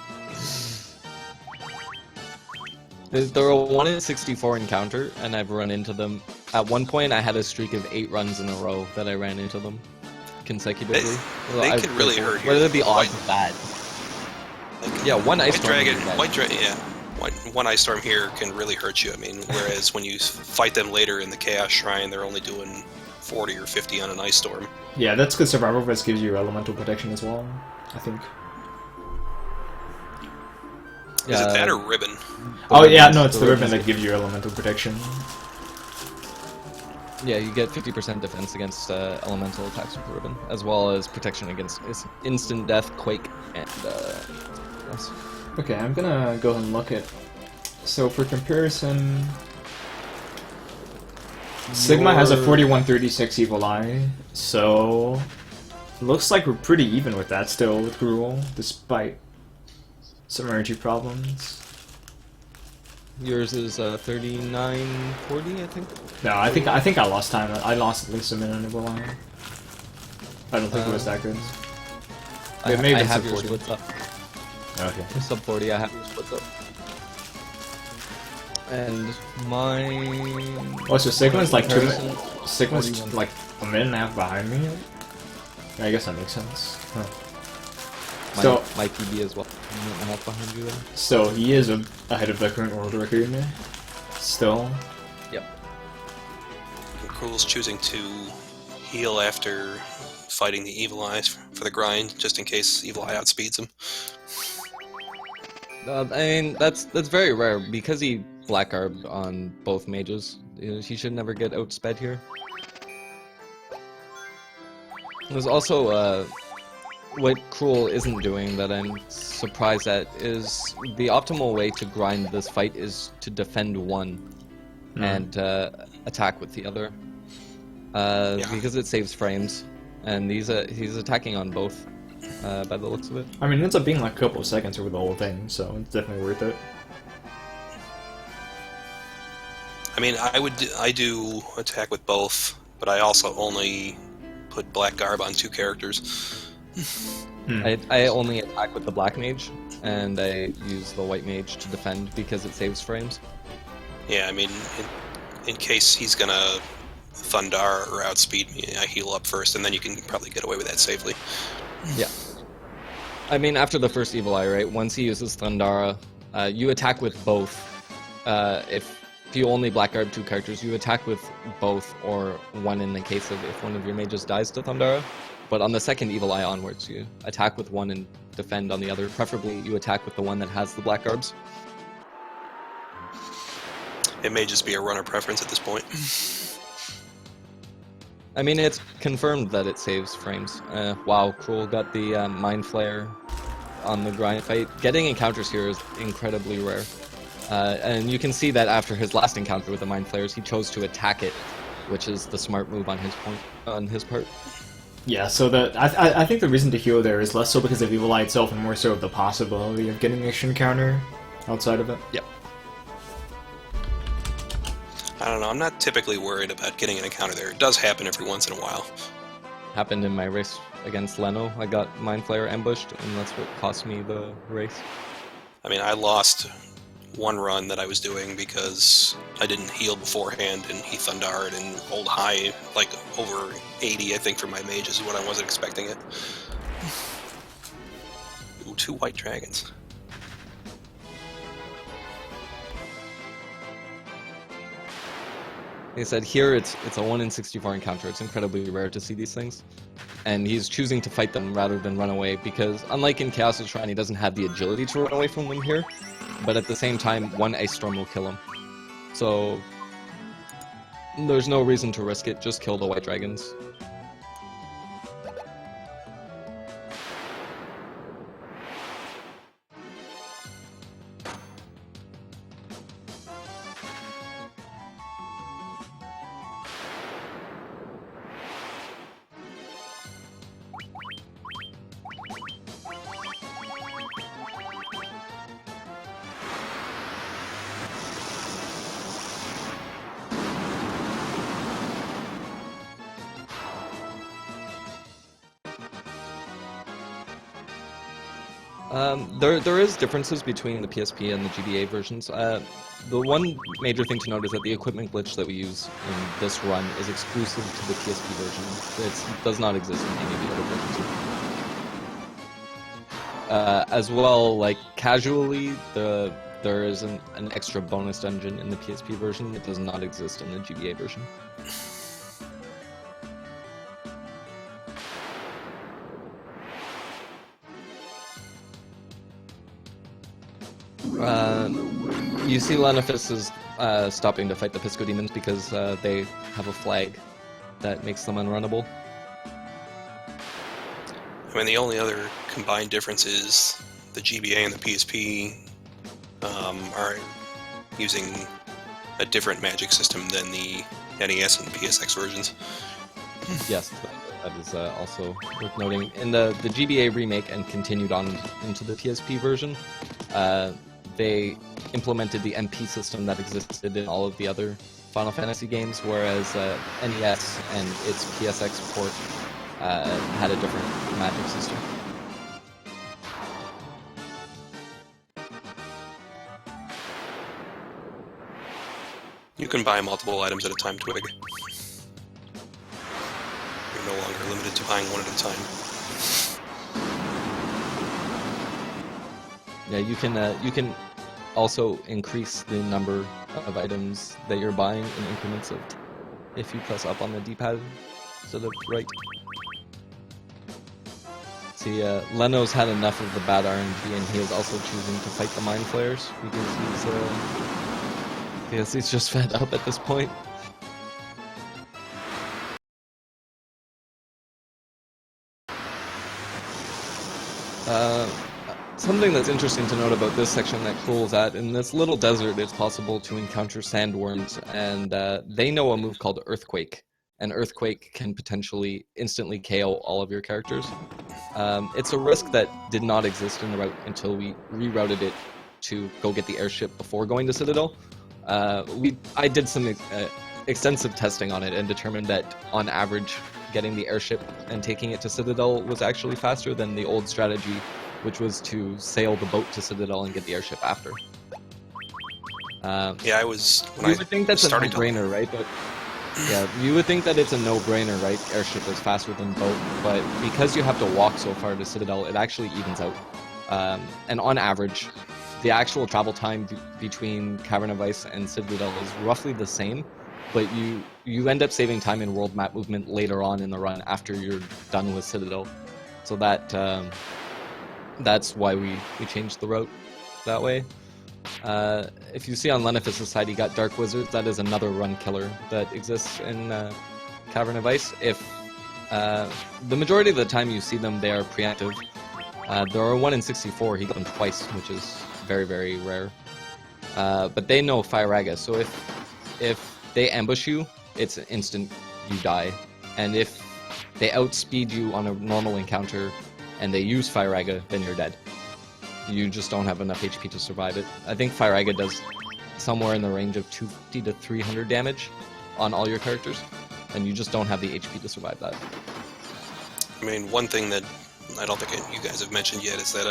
They're a 1 in 64 encounter, and I've run into them. At one point, I had a streak of 8 runs in a row that I ran into them consecutively. They can really hurt you. What are the odds of that? Yeah, one Ice Storm. One Ice Storm here can really hurt you. I mean, whereas when you fight them later in the Chaos Shrine, they're only doing 40 or 50 on an Ice Storm. Yeah, that's because Survival Vest gives you elemental protection as well, I think. Is it that or Ribbon? Oh yeah, no, it's the Ribbon that gives you elemental protection. Yeah, you get 50% defense against elemental attacks with the Ribbon, as well as protection against instant death, quake, and yes. Okay, I'm gonna go ahead and look at... So for comparison... Sigma has a 4136 Evil Eye, so... Looks like we're pretty even with that still, with Crrool, despite some energy problems. Yours is 3940, I think? No, I think I lost time. I lost at least a minute on Evil Eye. I don't think it was that good. I have your splits up. Okay. Sub 40, I have your splits up. And mine... Oh, so Sigma's like Sigma's like a minute and a half behind me? I guess that makes sense. Huh. So my PB as well. A minute and a half behind you there. So he is ahead of the current world record in there. Still. Yep. Crrool's choosing to heal after fighting the Evil Eyes for the grind, just in case Evil Eye outspeeds him. I mean, that's very rare because he black garbed on both mages. He should never get outsped here. There's also what Crrool isn't doing that I'm surprised at is the optimal way to grind this fight is to defend one and attack with the other, because it saves frames, and he's attacking on both. By the looks of it. I mean, it ends up being like a couple of seconds over the whole thing, so it's definitely worth it. I mean, I do attack with both, but I also only put Black Garb on 2 characters. I only attack with the Black Mage, and I use the White Mage to defend because it saves frames. Yeah, I mean, in case he's gonna Thundar or outspeed me, I heal up first, and then you can probably get away with that safely. Yeah. I mean, after the first Evil Eye, right? Once he uses Thundara, you attack with both. If you only Black Garb 2 characters, you attack with both, or one in the case of if one of your mages dies to Thundara. But on the second Evil Eye onwards, you attack with one and defend on the other. Preferably, you attack with the one that has the Black Garbs. It may just be a runner preference at this point. I mean, it's confirmed that it saves frames. Wow, Crrool got the Mind Flayer on the grind fight. Getting encounters here is incredibly rare. And you can see that after his last encounter with the Mind Flayers, he chose to attack it, which is the smart move on his part. Yeah, so I think the reason to heal there is less so because of Evil Eye itself and more so of the possibility of getting an extra encounter outside of it. Yep. I don't know, I'm not typically worried about getting an encounter there. It does happen every once in a while. Happened in my race against Leno. I got Mind Flayer ambushed, and that's what cost me the race. I mean, I lost one run that I was doing because I didn't heal beforehand, and he Thundared and rolled high, like over 80, I think, for my mages, when I wasn't expecting it. Ooh, 2 white dragons. Like I said, here it's a 1 in 64 encounter. It's incredibly rare to see these things. And he's choosing to fight them rather than run away because, unlike in Chaos' Shrine, he doesn't have the agility to run away from them here. But at the same time, 1 Ice Storm will kill him. So there's no reason to risk it, just kill the white dragons. There is differences between the PSP and the GBA versions. The one major thing to note is that the equipment glitch that we use in this run is exclusive to the PSP version. It does not exist in any of the other versions. As well, like casually, there is an extra bonus dungeon in the PSP version that does not exist in the GBA version. You see Lenophis is stopping to fight the Pisco Demons because they have a flag that makes them unrunnable. I mean, the only other combined difference is the GBA and the PSP are using a different magic system than the NES and PSX versions. Yes, that is also worth noting. In the GBA remake and continued on into the PSP version, they implemented the MP system that existed in all of the other Final Fantasy games, whereas NES and its PSX port had a different magic system. You can buy multiple items at a time, Twig. You're no longer limited to buying one at a time. Yeah, you can also increase the number of items that you're buying in increments of if you press up on the D-pad instead of right. See, Leno's had enough of the bad RNG, and he is also choosing to fight the Mind Flayers because he's just fed up at this point. Something that's interesting to note about this section that Crrool's at, in this little desert it's possible to encounter sandworms, and they know a move called Earthquake, and Earthquake can potentially instantly KO all of your characters. It's a risk that did not exist in the route until we rerouted it to go get the airship before going to Citadel. I did some extensive testing on it and determined that on average getting the airship and taking it to Citadel was actually faster than the old strategy, which was to sail the boat to Citadel and get the airship after. Yeah, I was... You would think that's a no-brainer, right? But yeah, you would think that it's a no-brainer, right? Airship is faster than boat, but because you have to walk so far to Citadel, it actually evens out. And on average, the actual travel time between Cavern of Ice and Citadel is roughly the same, but you end up saving time in world map movement later on in the run after you're done with Citadel. So that's why we changed the route that way. If you see on Lenophis' side, you got Dark Wizards. That is another run killer that exists in Cavern of Ice. If the majority of the time you see them, they are preemptive. There are 1 in 64. He got them twice, which is very, very rare. But they know Firaga, so if they ambush you, it's instant you die. And if they outspeed you on a normal encounter and they use Firaga, then you're dead. You just don't have enough HP to survive it. I think Firaga does somewhere in the range of 250 to 300 damage on all your characters, and you just don't have the HP to survive that. I mean, one thing that I don't think you guys have mentioned yet is that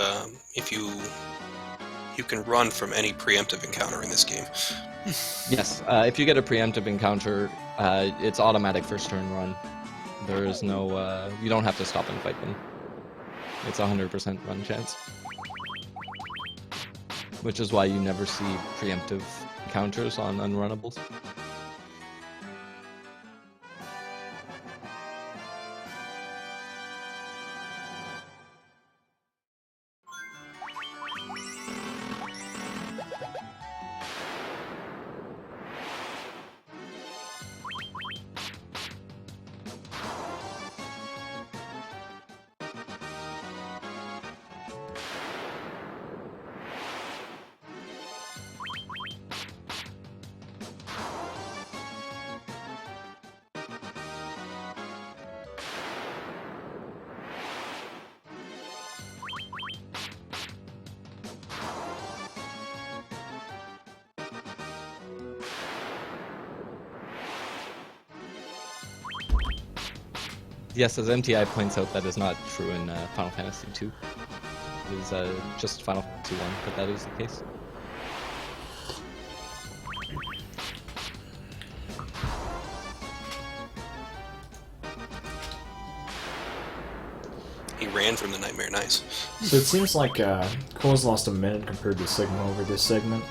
if you you can run from any preemptive encounter in this game. Yes, if you get a preemptive encounter, it's automatic first turn run. There is no, you don't have to stop and fight them. It's 100% run chance. Which is why you never see preemptive counters on unrunnables. Yes, as MTI points out, that is not true in Final Fantasy II. It is just Final Fantasy I that is the case. He ran from the nightmare. Nice. So it seems like Crrool's lost a minute compared to Sigma over this segment.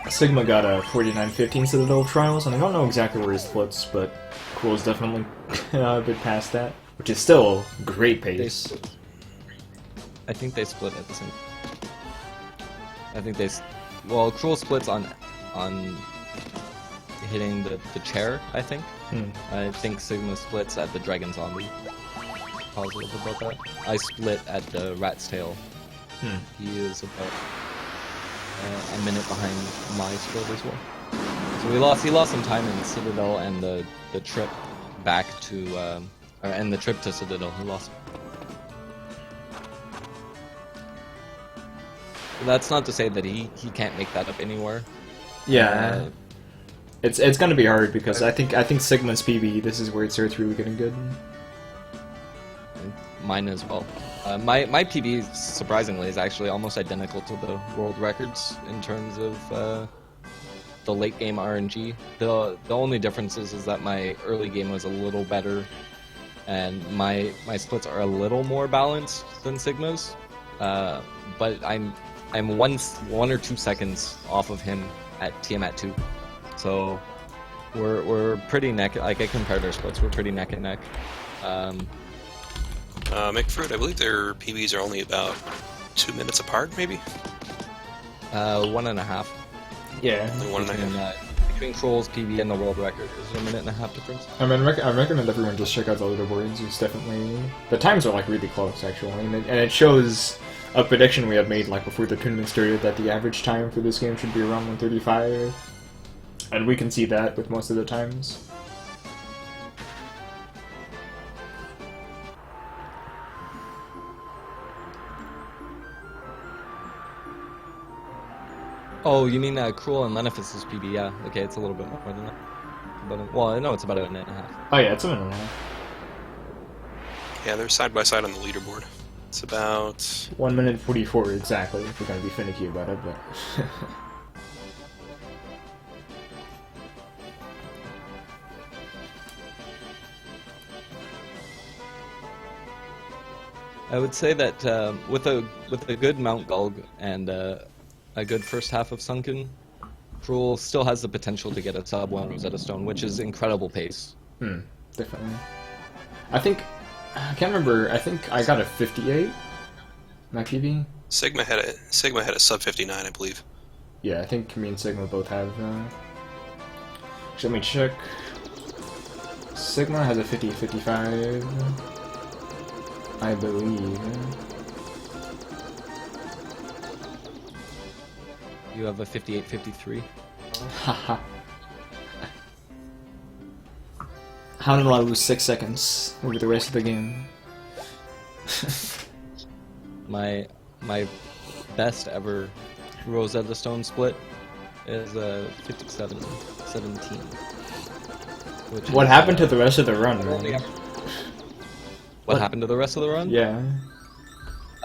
Sigma got a 49-15 Citadel Trials, and I don't know exactly where he splits, but Crrool's definitely a bit past that, which is still great pace. I think they split at the same. I think they, well, Crrool splits on hitting the chair. I think. I think Sigma splits at the Dragon Zombie. Positive about that. I split at the Rat's Tail. He is about a minute behind my split as well. So he lost some time in Citadel and the trip back to and the trip to Citadel. He lost. That's not to say that he can't make that up anywhere. Yeah, it's gonna be hard because I think Sigma's PB, this is where it starts really getting good. Mine as well. My PB, surprisingly, is actually almost identical to the world records in terms of the late game RNG. The only difference is that my early game was a little better, and my splits are a little more balanced than Sigma's. But I'm 1 or 2 seconds off of him at Tiamat 2, so we're pretty neck. Like, I compared our splits, we're pretty neck and neck. McFruit, I believe their PBs are only about 2 minutes apart, maybe? 1.5. Yeah. Only 1.5. Between Crrool's PB and the world record, is there a 1.5 difference? I recommend everyone just check out the leaderboards. It's definitely... The times are, like, really close, actually. And it shows a prediction we had made, like, before the tournament started, that the average time for this game should be around 135. And we can see that with most of the times. Oh, you mean Crrool and Lenophis' PB? Yeah, okay, it's a little bit more than that. But, well, I know it's about a minute and a half. Oh yeah, it's a minute and a half. Yeah, they're side by side on the leaderboard. It's about 1 minute 44 exactly, if we're gonna be finicky about it, but... I would say that with a good Mount Gulg and a good first half of Sunken, Crrool still has the potential to get a sub 1 Rosetta Stone, which is incredible pace. Definitely. I can't remember, I think I got a 58, my PB. Sigma had a sub 59, I believe. Yeah, I think me and Sigma both have, let me check. Sigma has a 50-55, I believe. You have a 58-53. Haha. How did I lose 6 seconds over the rest of the game? My best ever Rosetta Stone split is 57-17. What happened to the rest of the run, man? What happened to the rest of the run? Yeah.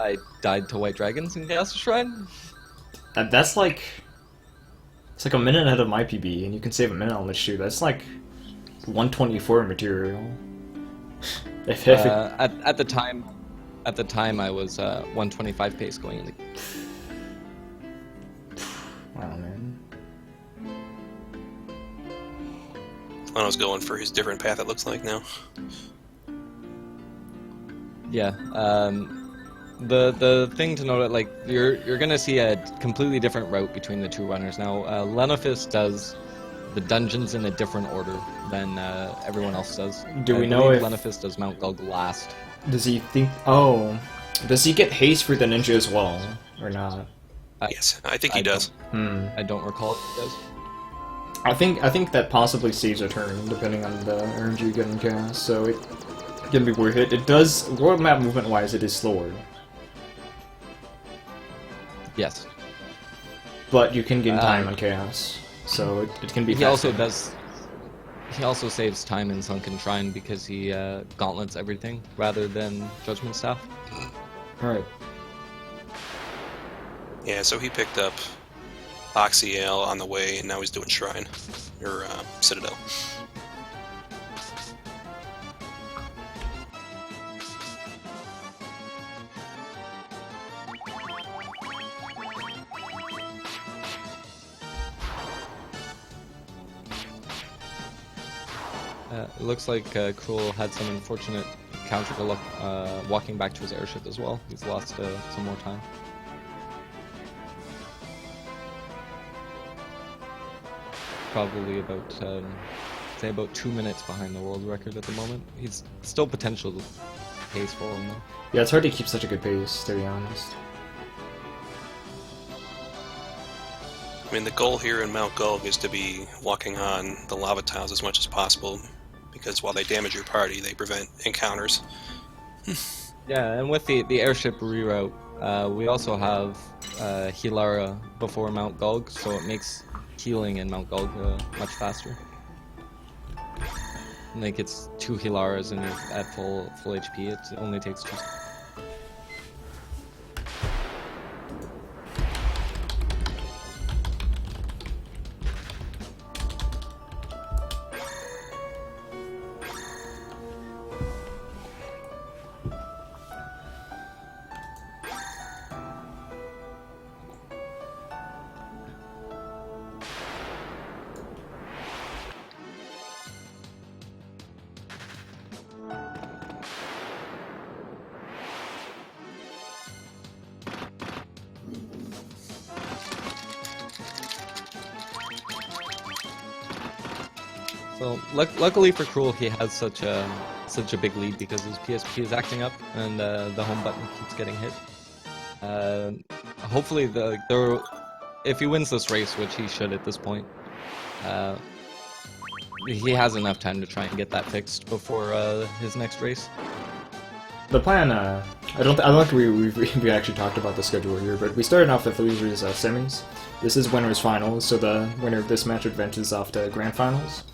I died to white dragons in Chaos Shrine. And that's like... It's like a minute ahead of my PB, and you can save a minute on this shoot. That's like 124 material. At the time, I was 125 pace going into. Wow, man. Leno's going for his different path, it looks like now. Yeah. The thing to note, like you're gonna see a completely different route between the two runners now. Lenophis does the dungeons in a different order than everyone else does. Do we know if Lenophis does Mount Gulg last? Does he think? Oh, does he get haste for the ninja as well, or not? Yes, I think he does. I don't recall if he does. I think that possibly saves a turn depending on the RNG you get in chaos, so it can be worth it. It does world map movement wise, it is slower. Yes. But you can gain time on chaos, so it can be. He also does. He also saves time in Sunken Shrine because he gauntlets everything rather than Judgment Staff. Alright. Yeah, so he picked up Oxyale on the way, and now he's doing Shrine, or Citadel. It looks like Crrool had some unfortunate counter to luck walking back to his airship as well. He's lost some more time. Probably about, say about 2 minutes behind the world record at the moment. He's still potential pace for him though. Yeah, it's hard to keep such a good pace, to be honest. I mean, the goal here in Mount Gulg is to be walking on the lava tiles as much as possible, because while they damage your party, they prevent encounters. Yeah, and with the airship reroute, we also have Hilara before Mount Gulg, so it makes healing in Mount Gulg much faster. Like it's 2 Hilaras and you're at full HP. It only takes 2. So luckily for Crrool, he has such a big lead because his PSP is acting up and the home button keeps getting hit. Hopefully, if he wins this race, which he should at this point, he has enough time to try and get that fixed before his next race. The plan, I don't think we actually talked about the schedule here, but we started off with losers semis. This is winners finals, so the winner of this match advances off to grand finals.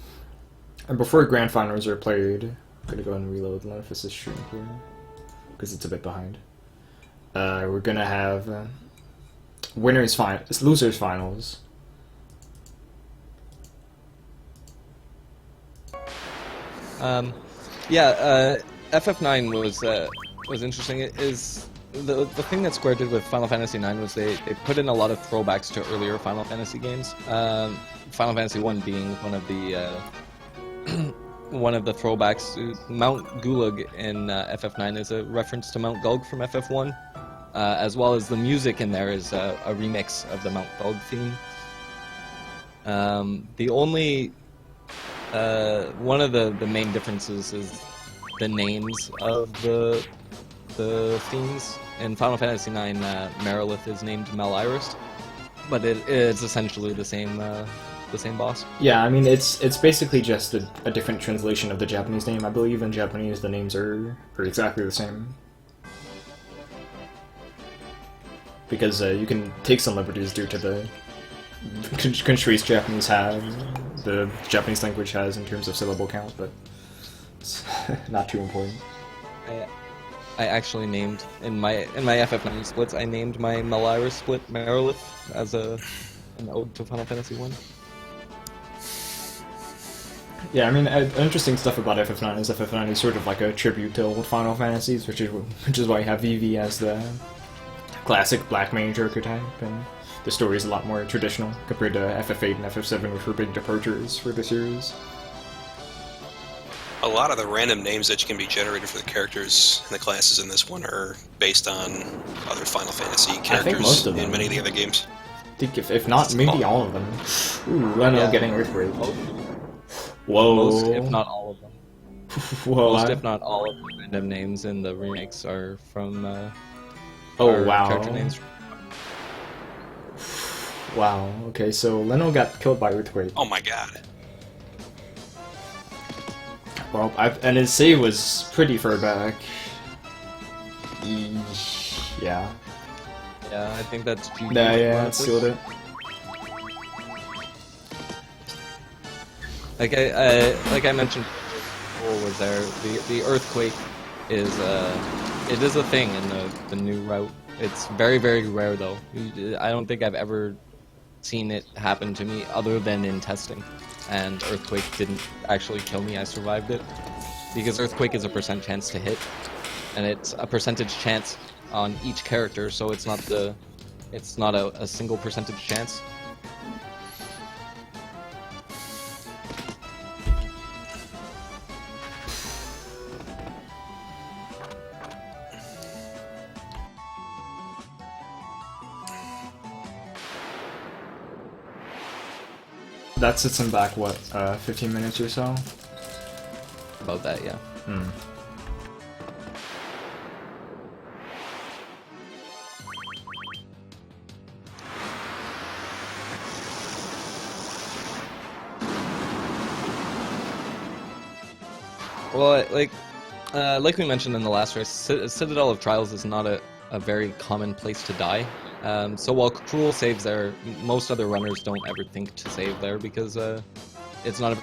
And before grand finals are played, I'm gonna go and reload Lenophis' stream here because it's a bit behind. We're gonna have losers finals. FF9 was interesting. It is the thing that Square did with Final Fantasy IX was they put in a lot of throwbacks to earlier Final Fantasy games. Final Fantasy 1 being one of the one of the throwbacks. Mount Gulag in FF9 is a reference to Mount Gulg from FF1, as well as the music in there is a remix of the Mount Gulg theme. The only one of the main differences is the names of the themes. In Final Fantasy IX, Merilith is named Mel Iris, but it's essentially the same boss. Yeah, I mean it's basically just a different translation of the Japanese name. I believe in Japanese the names are exactly the same. Because you can take some liberties due to the constraints Japanese have, the Japanese language has in terms of syllable count, but it's not too important. I actually named in my FF9 splits. I named my Melira split Merilith as an ode to Final Fantasy 1. Yeah, I mean, interesting stuff about FF9 is FF9 is sort of like a tribute to old Final Fantasies, which is why you have Vivi as the classic Black Mage archetype, and the story is a lot more traditional compared to FF8 and FF7, which were big departures for the series. A lot of the random names that can be generated for the characters and the classes in this one are based on other Final Fantasy characters I think most of them. in many of the other games. I think if not, maybe all of them. Ooh, Leno Yeah. getting Earthquake. Whoa. Most, if not all of them. Whoa. Most, if not all of the random names in the remakes are from. Oh, are wow. Character names. Wow, okay, so Leno got killed by Earthquake. Oh my god. Well, and his save was pretty far back. Yeah. Yeah, I think that's GG. Yeah, it honestly. sealed it. Like I mentioned, Crrool was there. The earthquake is it is a thing in the new route. It's very, very rare though. I don't think I've ever seen it happen to me other than in testing. And earthquake didn't actually kill me. I survived it because earthquake is a % chance to hit, and it's a percentage chance on each character. So it's not a single percentage chance. That sits him back, what, 15 minutes or so? About that, yeah. Hmm. Well, like we mentioned in the last race, Citadel of Trials is not a very common place to die. So while Crrool saves there, most other runners don't ever think to save there because it's not a...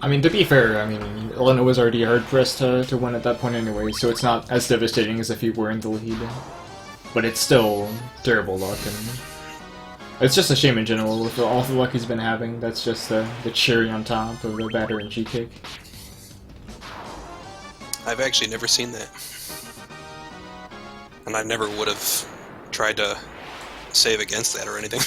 I mean, to be fair, I mean, Leno was already hard-pressed to win at that point anyway, so it's not as devastating as if he were in the lead. But it's still terrible luck, and it's just a shame in general with all the luck he's been having. That's just the cherry on top of the batter and G-kick. I've actually never seen that. And I never would have tried to save against that or anything.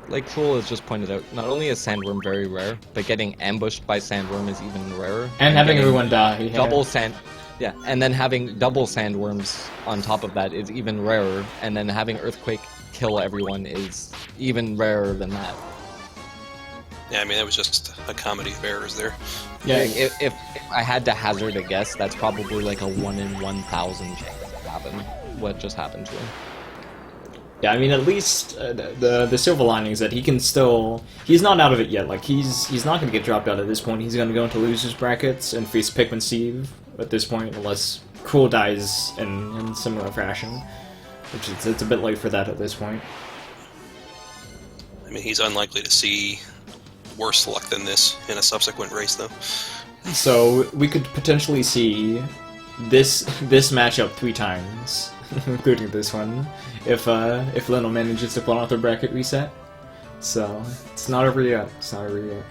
Like Crrool has just pointed out, not only is Sandworm very rare, but getting ambushed by Sandworm is even rarer. And having getting everyone die. Yeah. double sand, yeah, and then having double Sandworms on top of that is even rarer, and then having Earthquake kill everyone is even rarer than that. Yeah, I mean, that was just a comedy of errors there. Yeah, If I had to hazard a guess, that's probably like a 1 in 1,000 chance to happen. What just happened to him? yeah. I mean, at least the silver lining is that he can still. He's not out of it yet. Like he's not going to get dropped out at this point. He's going to go into losers brackets and face Pikmin Steve at this point, unless Crrool dies in similar fashion, which it's a bit late for that at this point. I mean, he's unlikely to see worse luck than this in a subsequent race, though. So we could potentially see this matchup 3 times, including this one, if Leno manages to pull out the bracket reset. So it's not over yet. It's not over yet.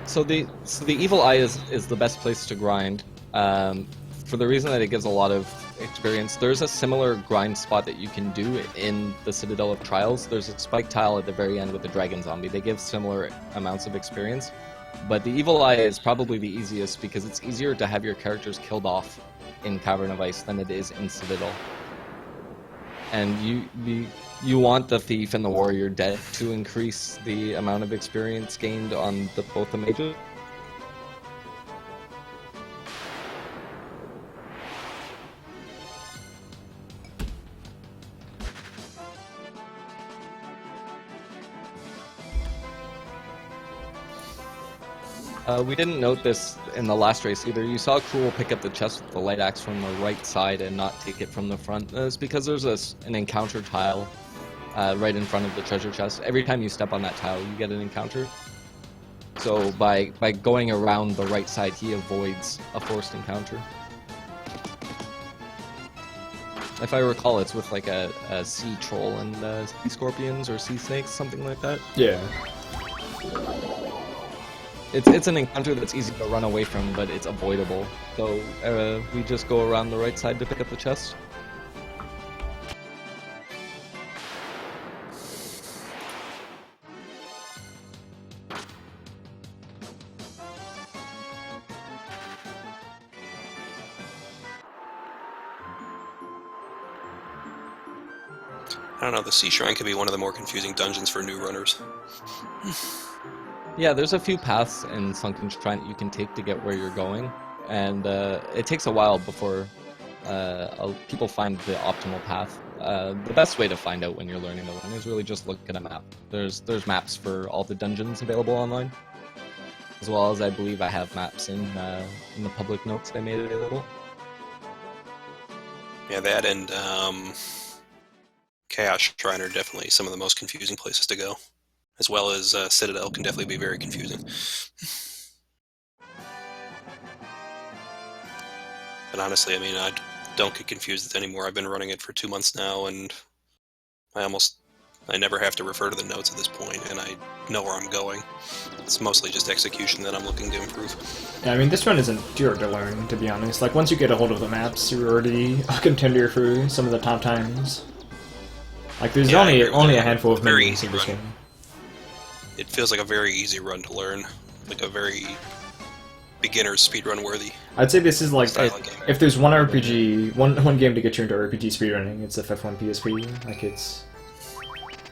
So the Evil Eye is the best place to grind, for the reason that it gives a lot of experience, there's a similar grind spot that you can do in the Citadel of Trials. There's a spike tile at the very end with the dragon zombie. They give similar amounts of experience, but the Evil Eye is probably the easiest because it's easier to have your characters killed off in Cavern of Ice than it is in Citadel. And you want the Thief and the Warrior dead to increase the amount of experience gained on both the mages. We didn't note this in the last race either. You saw Crrool pick up the chest with the light axe from the right side and not take it from the front. It's because there's an encounter tile right in front of the treasure chest. Every time you step on that tile, you get an encounter. So by going around the right side, he avoids a forced encounter. If I recall, it's with like a sea troll and sea scorpions or sea snakes, something like that. Yeah. It's an encounter that's easy to run away from, but it's avoidable. So we just go around the right side to pick up the chest. I don't know, the Sea Shrine could be one of the more confusing dungeons for new runners. Yeah, there's a few paths in Sunken Shrine that you can take to get where you're going, and it takes a while before people find the optimal path. The best way to find out when you're learning the run is really just look at a map. There's maps for all the dungeons available online, as well as I believe I have maps in the public notes I made available. Yeah, that and Chaos Shrine are definitely some of the most confusing places to go. As well as Citadel can definitely be very confusing. But honestly, I mean, I don't get confused anymore. I've been running it for 2 months now, and I never have to refer to the notes at this point, and I know where I'm going. It's mostly just execution that I'm looking to improve. Yeah, I mean, this run isn't too hard to learn, to be honest. Like, once you get a hold of the maps, you're already a contender for some of the top times. Like, there's only a handful of menus in this game. It feels like a very easy run to learn, like a very beginner's speedrun worthy. I'd say this is like, game. if there's one RPG, one game to get you into RPG speedrunning, it's FF1 PSP. Like, it's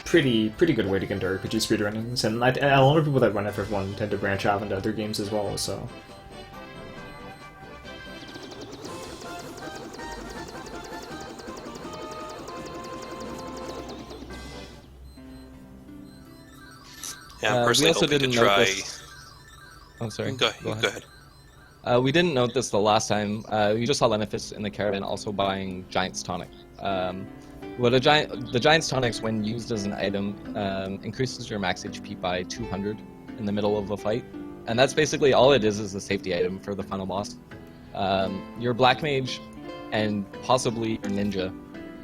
pretty good way to get into RPG speedrunnings, and a lot of people that run FF1 tend to branch out into other games as well. So. Yeah, I'm personally hoping to try. Oh, sorry. Go ahead. We didn't note this the last time. You just saw Lenophis in the caravan also buying Giant's Tonic. The Giant's Tonics, when used as an item, increases your max HP by 200 in the middle of a fight. And that's basically all it is a safety item for the final boss. Your Black Mage and possibly your Ninja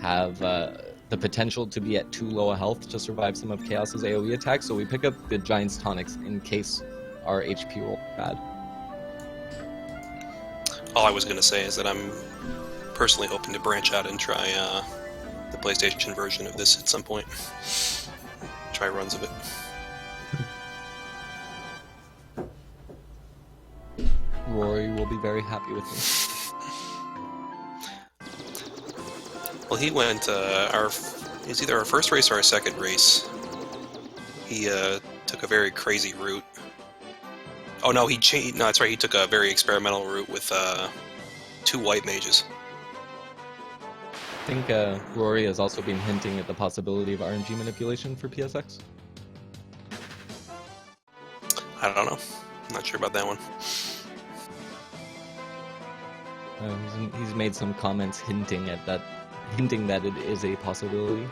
have the potential to be at too low a health to survive some of Chaos's AoE attacks, so we pick up the Giant's Tonics in case our HP roll is bad. All I was going to say is that I'm personally hoping to branch out and try the PlayStation version of this at some point. Try runs of it. Rory will be very happy with me. Well, he went, it's either our first race or our second race. He took a very crazy route. Oh no, no, that's right, he took a very experimental route with 2 white mages. I think Rory has also been hinting at the possibility of RNG manipulation for PSX. I don't know. I'm not sure about that one. He's made some comments hinting that it is a possibility.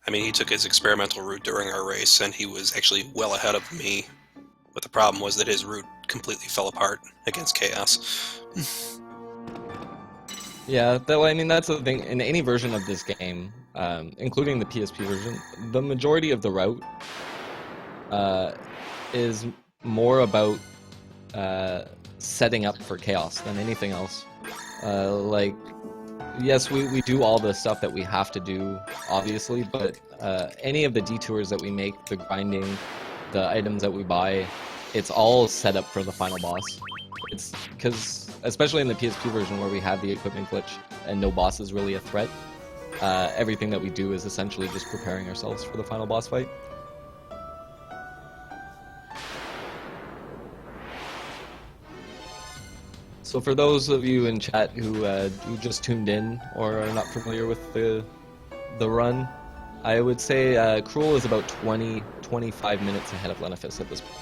I mean, he took his experimental route during our race, and he was actually well ahead of me. But the problem was that his route completely fell apart against Chaos. Yeah, though I mean that's the thing. In any version of this game, including the PSP version, the majority of the route is more about setting up for chaos than anything else. Like, yes, we do all the stuff that we have to do, obviously, but any of the detours that we make, the grinding, the items that we buy, it's all set up for the final boss. It's because, especially in the PSP version where we have the equipment glitch and no boss is really a threat, everything that we do is essentially just preparing ourselves for the final boss fight. So for those of you in chat who just tuned in or are not familiar with the run, I would say Crrool is about 20-25 minutes ahead of Lenophis at this point.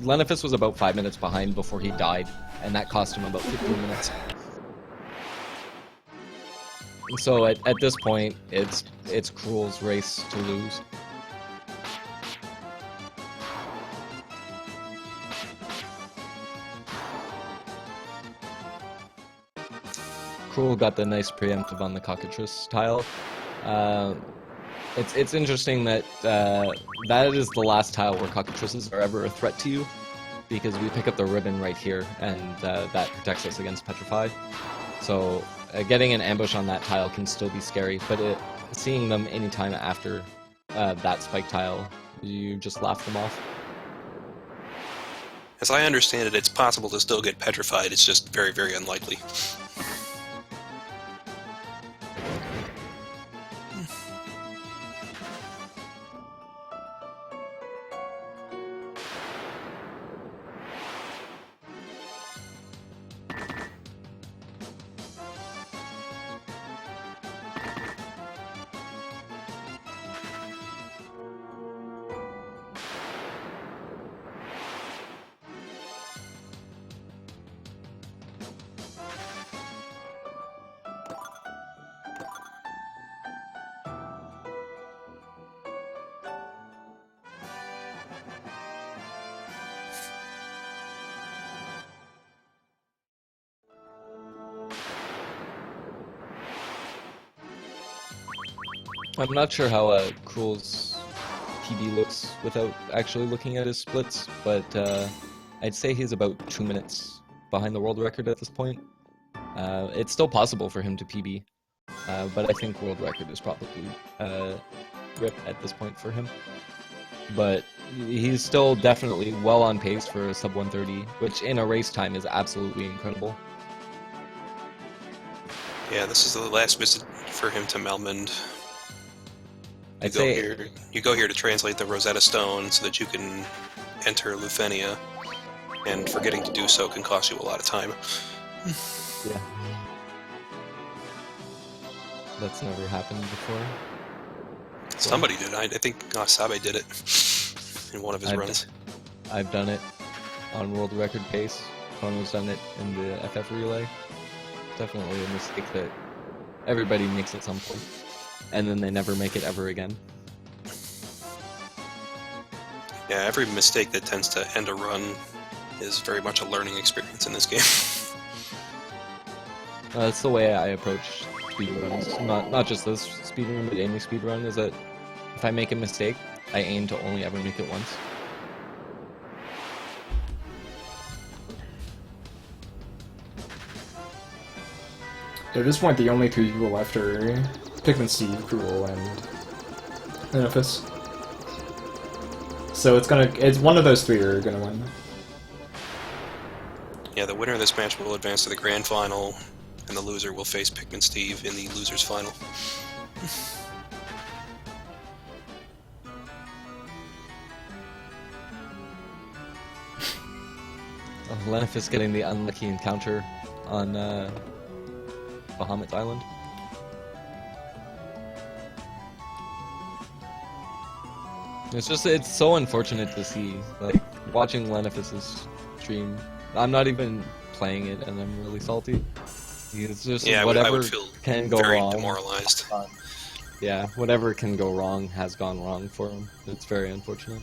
Lenophis was about 5 minutes behind before he died, and that cost him about 15 minutes. So at this point, it's Crrool's race to lose. Crrool got the nice preemptive on the cockatrice tile. It's interesting that that is the last tile where cockatrices are ever a threat to you, because we pick up the ribbon right here, and that protects us against petrify. So getting an ambush on that tile can still be scary, but seeing them anytime after that spike tile, you just laugh them off. As I understand it, it's possible to still get petrified, it's just very, very unlikely. I'm not sure how Crrool's PB looks without actually looking at his splits, but I'd say he's about 2 minutes behind the world record at this point. It's still possible for him to PB, but I think world record is probably RIP at this point for him. But he's still definitely well on pace for a sub 130, which in a race time is absolutely incredible. Yeah, this is the last visit for him to Melmond. I'd say You go here to translate the Rosetta Stone so that you can enter Lufenia, and forgetting to do so can cost you a lot of time. yeah, that's never happened before. Somebody did. I think Sabe did it in one of his runs. I've done it on world record pace. Kono's done it in the FF relay. Definitely a mistake that everybody makes at some point, and then they never make it ever again. Yeah, every mistake that tends to end a run is very much a learning experience in this game. That's the way I approach speedruns. Not just this speedrun, but any speedrun, is that if I make a mistake, I aim to only ever make it once. At this point, the only two people left are Pikmin Steve, Crrool, and Lenophis. So it's one of those three are gonna win. Yeah, the winner of this match will advance to the grand final, and the loser will face Pikmin Steve in the loser's final. Lenophis getting the unlucky encounter on Bahamut Island. It's so unfortunate to see, like, watching Lenophis's stream. I'm not even playing it, and I'm really salty. It's just whatever I would feel can go very wrong. demoralized. Yeah, whatever can go wrong has gone wrong for him. It's very unfortunate.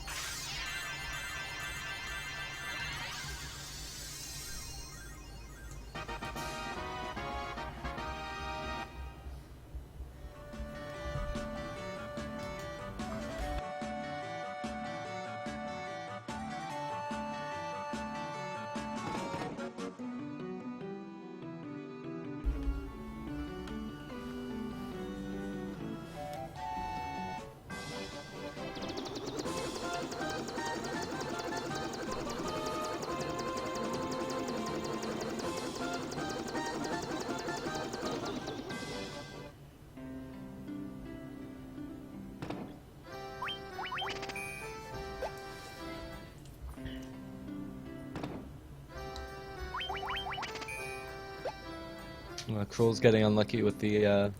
Crrool's getting unlucky with the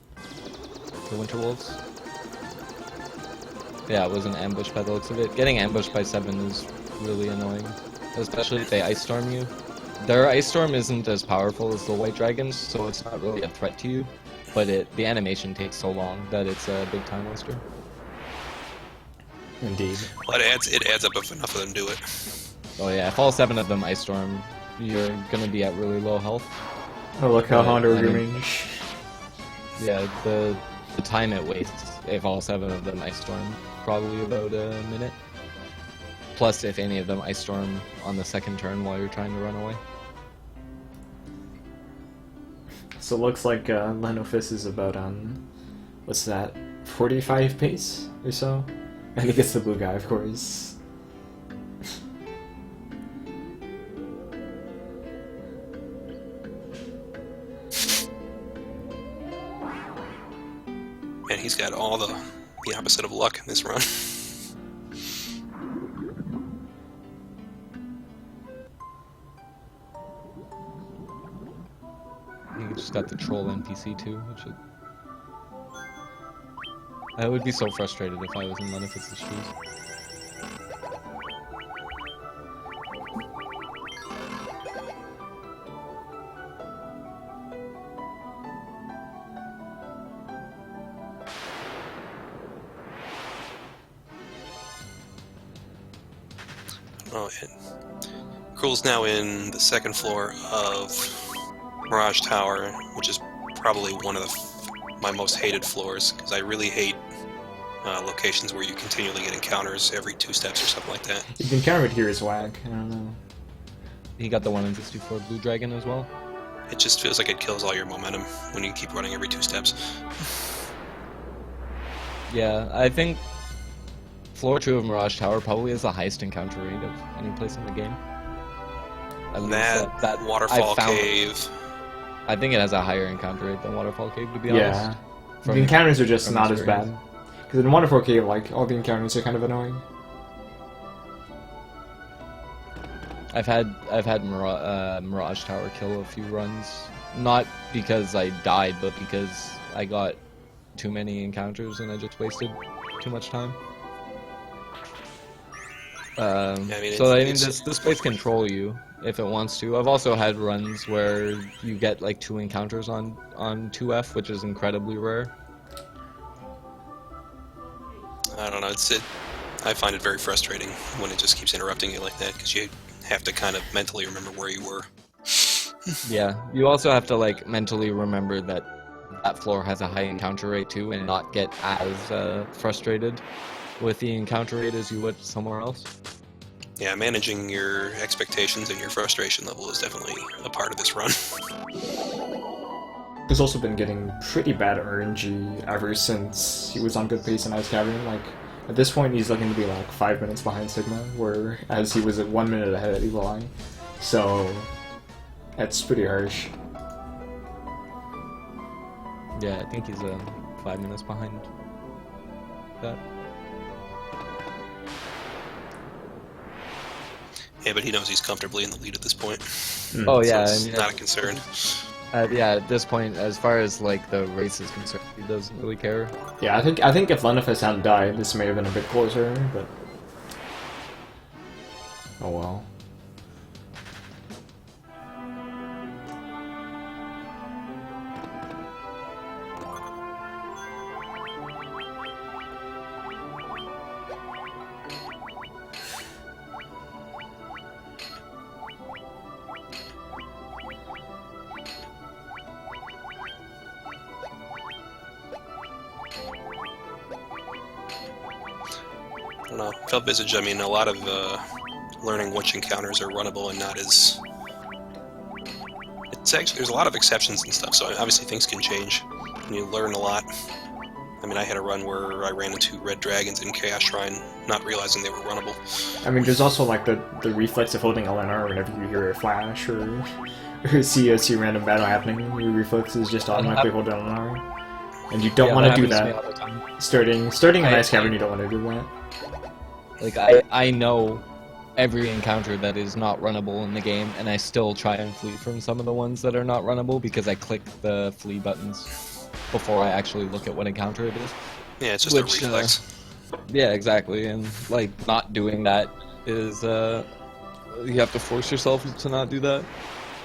Winter Wolves. Yeah, it was an ambush by the looks of it. Getting ambushed by 7 is really annoying, especially if they Ice Storm you. Their Ice Storm isn't as powerful as the White Dragons, so it's not really a threat to you, but the animation takes so long that it's a big time waster. Indeed. Well, it adds up if enough of them do it. Oh yeah, if all 7 of them Ice Storm, you're gonna be at really low health. Oh, look how Hondo I mean- range. Yeah, the time it wastes if all 7 of them Ice Storm, probably about a minute. Plus if any of them Ice Storm on the second turn while you're trying to run away. So it looks like Lenophis is about on, what's that, 45 pace or so? I think it's the blue guy, of course. Man, he's got all the opposite of luck in this run. You just got the troll NPC too, which is... I would be so frustrated if I was in Lenophis' shoes. Oh, and Crrool's now in the second floor of Mirage Tower, which is probably one of my most hated floors, because I really hate locations where you continually get encounters every 2 steps or something like that. You can counter it here as whack, I don't know. He got the 1 in 64 blue dragon as well. It just feels like it kills all your momentum when you keep running every 2 steps. Yeah, I think floor 2 of Mirage Tower probably has the highest encounter rate of any place in the game. At least That waterfall I found- cave. I think it has a higher encounter rate than Waterfall Cave, to be honest. Yeah. From- The encounters are just from not as experience. bad. Because in Waterfall Cave, like, all the encounters are kind of annoying. I've had Mirage Tower kill a few runs, not because I died, but because I got too many encounters and I just wasted too much time. I mean, So it's- this place control you if it wants to. I've also had runs where you get like 2 encounters on 2F, which is incredibly rare. I don't know, I find it very frustrating when it just keeps interrupting you like that, because you have to kind of mentally remember where you were. Yeah, you also have to like mentally remember that that floor has a high encounter rate too, and not get as frustrated with the encounter rate as you would somewhere else. Yeah, managing your expectations and your frustration level is definitely a part of this run. He's also been getting pretty bad RNG ever since he was on good pace in Ice Cavern. Like, at this point, he's looking to be like 5 minutes behind Sigma, whereas he was at 1 minute ahead at Evil Eye. So, that's pretty harsh. Yeah, I think he's 5 minutes behind that. Yeah, but he knows he's comfortably in the lead at this point. Oh yeah, So it's I mean, not a concern. yeah. At this point, as far as like the race is concerned, he doesn't really care. Yeah, I think if Lenophis hadn't died, this may have been a bit closer, but... Oh well. I don't know. Felt Visage, I mean, a lot of learning which encounters are runnable and not as... It's actually, there's a lot of exceptions and stuff, so obviously things can change, and you learn a lot. I mean, I had a run where I ran into red dragons in Chaos Shrine, not realizing they were runnable. I mean, there's also like the reflex of holding LNR whenever you hear a flash or see a random battle happening. Your reflex is just automatically hold LNR, and you don't want to do happens to me all that. the time. Starting in I- Ice Cavern, you don't want to do that. Like I know every encounter that is not runnable in the game, and I still try and flee from some of the ones that are not runnable because I click the flee buttons before I actually look at what encounter it is. Yeah, it's just a reflex. Yeah, exactly, and like not doing that is you have to force yourself to not do that.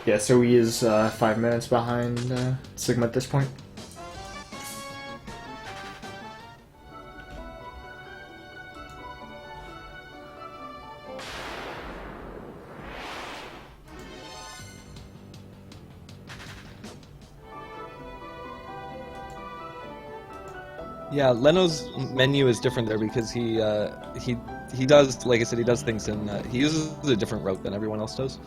Yeah, so he is 5 minutes behind Sigma at this point. Yeah, Leno's menu is different there because he does, like I said, he does things in he uses a different route than everyone else does.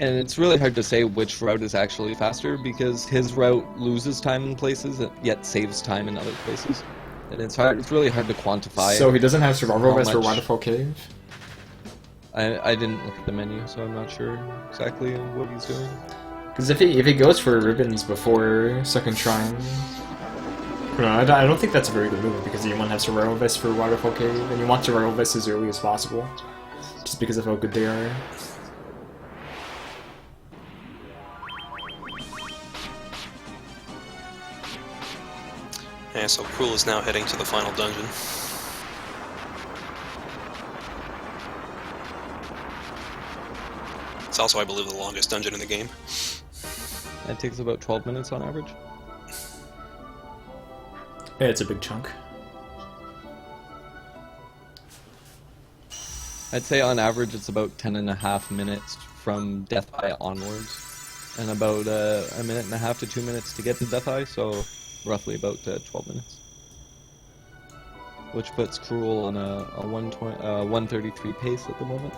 And it's really hard to say which route is actually faster because his route loses time in places yet saves time in other places, and it's really hard to quantify. So he doesn't have survival vest for much- Waterfall Cave. I didn't look at the menu, so I'm not sure exactly what he's doing. Because if he goes for ribbons before second shrine, I don't think that's a very good move because you want to have survival vest for Waterfall Cave, and you want survival vest as early as possible, just because of how good they are. Yeah, so Crrool is now heading to the final dungeon. It's also, I believe, the longest dungeon in the game. That takes about 12 minutes on average. Yeah, it's a big chunk. I'd say on average it's about 10.5 minutes from Death Eye onwards, and about a minute and a half to 2 minutes to get to Death Eye, so roughly about 12 minutes. Which puts Crrool on a 133 pace at the moment.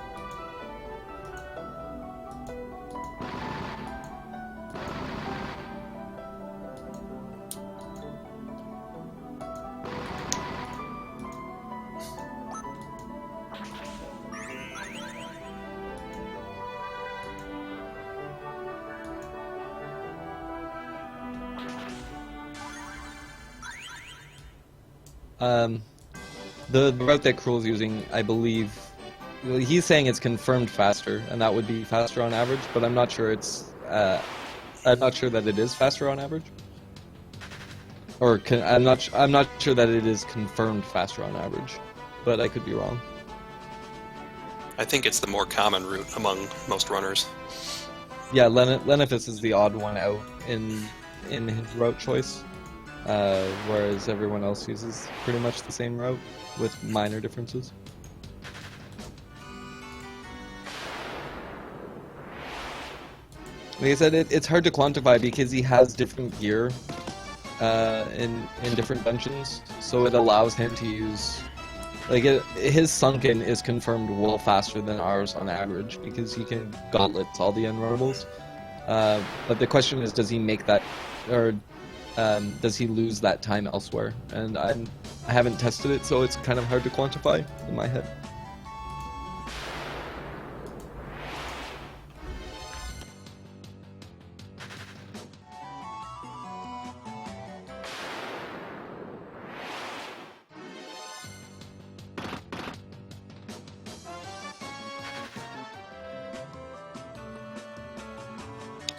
The route that Crrool's using, I believe, he's saying it's confirmed faster, and that would be faster on average. But I'm not sure I'm not sure that it is faster on average. I'm not sure that it is confirmed faster on average, but I could be wrong. I think it's the more common route among most runners. Yeah, Lenophis is the odd one out in his route choice. Whereas everyone else uses pretty much the same route with minor differences. Like I said, it's hard to quantify because he has different gear in different dungeons, so it allows him to use his sunken is confirmed well faster than ours on average because he can gauntlets all the unrunnables. But the question is, does he make that, or does he lose that time elsewhere? And I haven't tested it, so it's kind of hard to quantify in my head.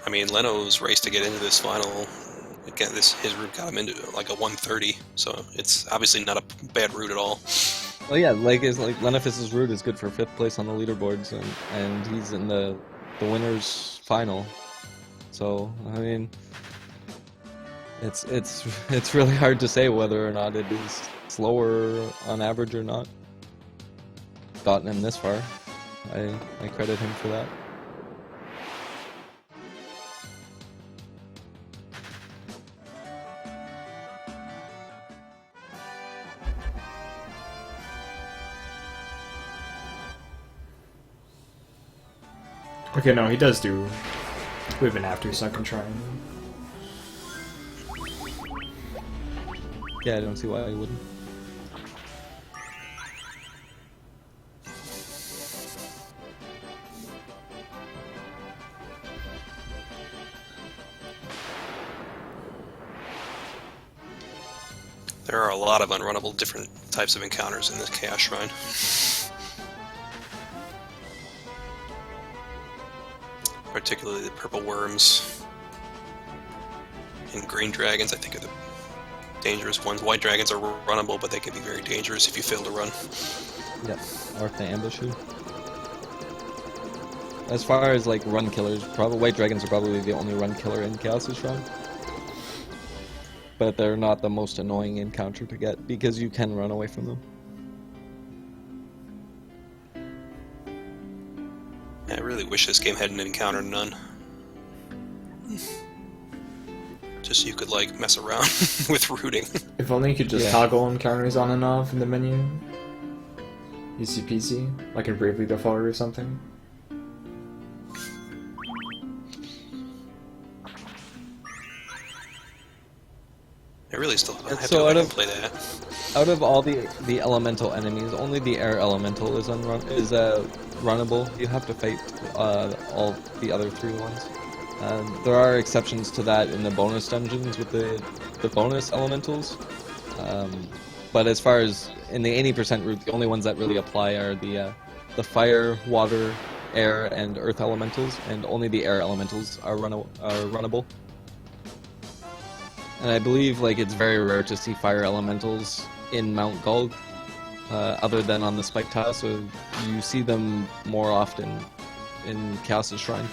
I mean, Leno's race to get into this final, again, his route got him into like a 130, so it's obviously not a bad route at all. Well, yeah, Lenophis's route is good for 5th place on the leaderboards, and he's in the winners final. So I mean, it's really hard to say whether or not it is slower on average or not. Gotten him this far, I credit him for that. Okay, no, he does do Ribbon after second trying. Yeah, I don't see why he wouldn't. There are a lot of unrunnable different types of encounters in this Chaos Shrine. Particularly the purple worms and green dragons, I think, are the dangerous ones. White dragons are runnable, but they can be very dangerous if you fail to run. Yep, or if they ambush you. As far as like run killers, probably white dragons are probably the only run killer in Chaos' Shrine. But they're not the most annoying encounter to get because you can run away from them. I really wish this game had an encounter none. Just so you could like mess around with rooting. If only you could just toggle encounters on and off in the menu. Easy peasy, like in Bravely Default or something. I really still have So to play that. Out of all the elemental enemies, only the air elemental is runnable. You have to fight all the other 3 ones. There are exceptions to that in the bonus dungeons with the bonus elementals. But as far as in the 80% route, the only ones that really apply are the fire, water, air, and earth elementals, and only the air elementals are runnable. And I believe like it's very rare to see fire elementals in Mount Gulg, other than on the spike tile, so you see them more often in Chaos' Shrine.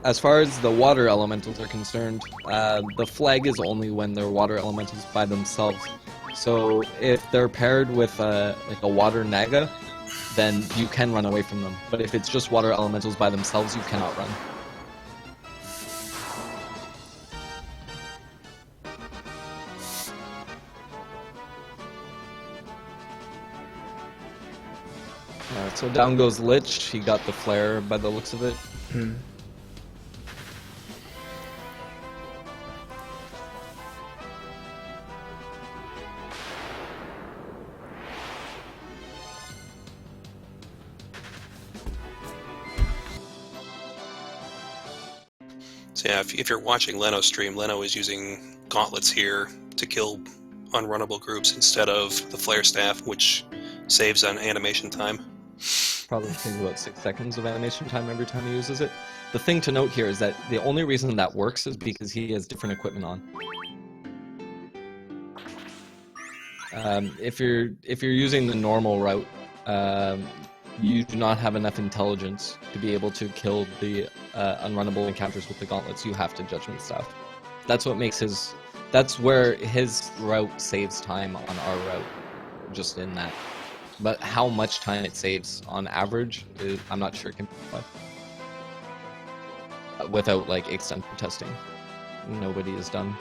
As far as the water elementals are concerned, the flag is only when they're water elementals by themselves. So if they're paired with like a water naga, then you can run away from them. But if it's just water elementals by themselves, you cannot run. So down goes Lich. He got the flare by the looks of it. So yeah, if you're watching Leno's stream, Leno is using gauntlets here to kill unrunnable groups instead of the flare staff, which saves on animation time. Probably takes about 6 seconds of animation time every time he uses it. The thing to note here is that the only reason that works is because he has different equipment on. If you're using the normal route, you do not have enough intelligence to be able to kill the unrunnable encounters with the gauntlets. You have to judgment staff. That's what makes his. That's where his route saves time on our route, just in that. But how much time it saves on average, I'm not sure. Without like extensive testing, nobody is done.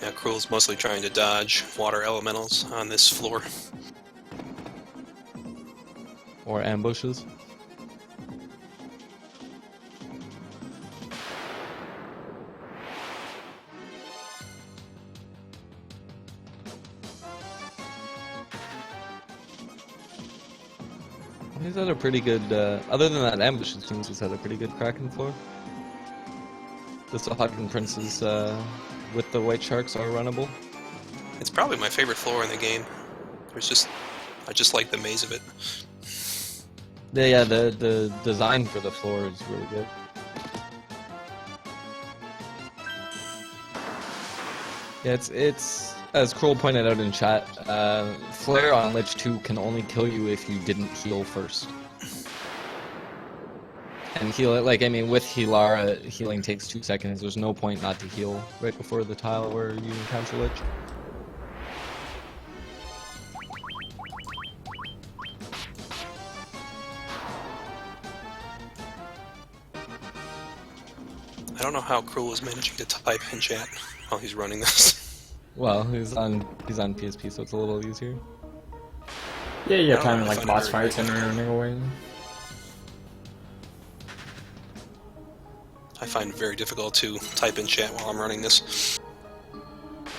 Yeah, Crrool's mostly trying to dodge water elementals on this floor. Or ambushes. He's had a pretty good, other than that ambush, it seems he's had a pretty good cracking floor. The Sahagin Princes with the white sharks are runnable. It's probably my favorite floor in the game. I just like the maze of it. Yeah, the design for the floor is really good. Yeah, it's as Crrool pointed out in chat, Flare on Lich 2 can only kill you if you didn't heal first. And heal, like, I mean, with Hilara, healing takes 2 seconds. There's no point not to heal right before the tile where you encounter Lich. I don't know how Crrool is managing to type in chat while he's running this. Well, he's on PSP, so it's a little easier. Yeah, time like boss fights and running away. I find it very difficult to type in chat while I'm running this.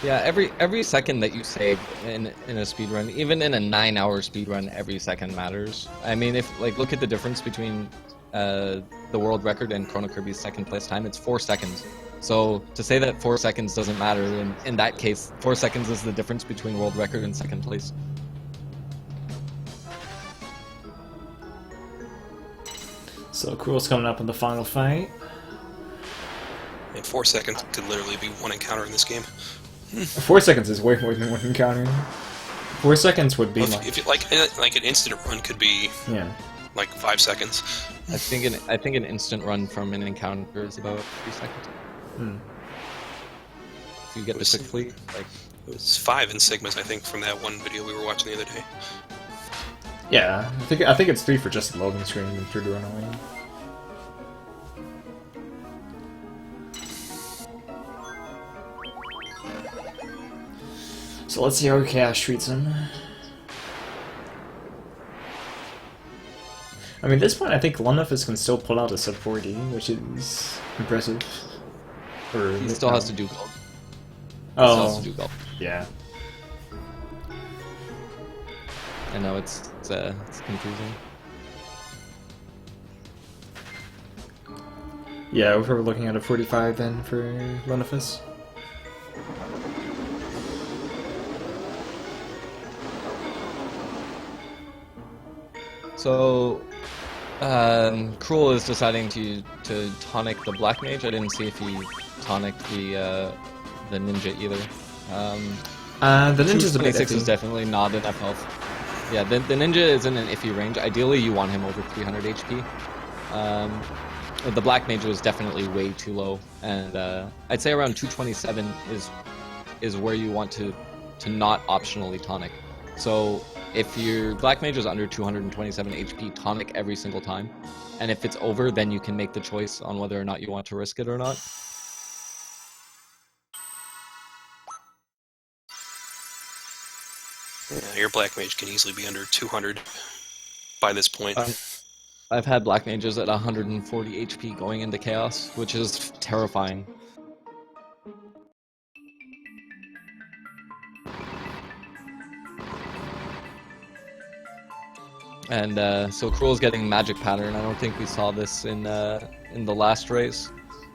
Yeah, every second that you save in a speedrun, even in a 9-hour speedrun, every second matters. I mean, if like look at the difference between the world record and Chrono Kirby's second place time, it's 4 seconds. So to say that 4 seconds doesn't matter, in that case, 4 seconds is the difference between world record and second place. So Crrool's coming up in the final fight. And 4 seconds could literally be one encounter in this game. 4 seconds is way more than one encounter. 4 seconds would be Well, like... if you, like an instant run could be Yeah. like 5 seconds. I think an instant run from an encounter is about 3 seconds. Hmm. If you get the quick fleet, like It was 5 in Sigmas, I think, from that one video we were watching the other day. Yeah, I think it's 3 for just the loading screen and 3 to run away. So let's see how Chaos treats him. I mean, at this point, I think Lenophis can still pull out a sub 40, which is impressive. Or he still has to do gold. He still Oh, has to do gold. yeah. I know it's confusing. Yeah, we're looking at a 45 then for Lenophis. So, Crrool is deciding to tonic the Black Mage. I didn't see if he tonicked the Ninja either. The Ninja's a bit 26 is iffy. definitely not enough health. Yeah, the Ninja is in an iffy range. Ideally, you want him over 300 HP. The Black Mage was definitely way too low, and I'd say around 227 is where you want to not optionally tonic. So if your Black Mage is under 227 HP, tonic every single time. And if it's over, then you can make the choice on whether or not you want to risk it or not. Yeah, your Black Mage can easily be under 200 by this point. I've had Black Mages at 140 HP going into Chaos, which is terrifying. And so Crrool's getting Magic Pattern. I don't think we saw this in the last race.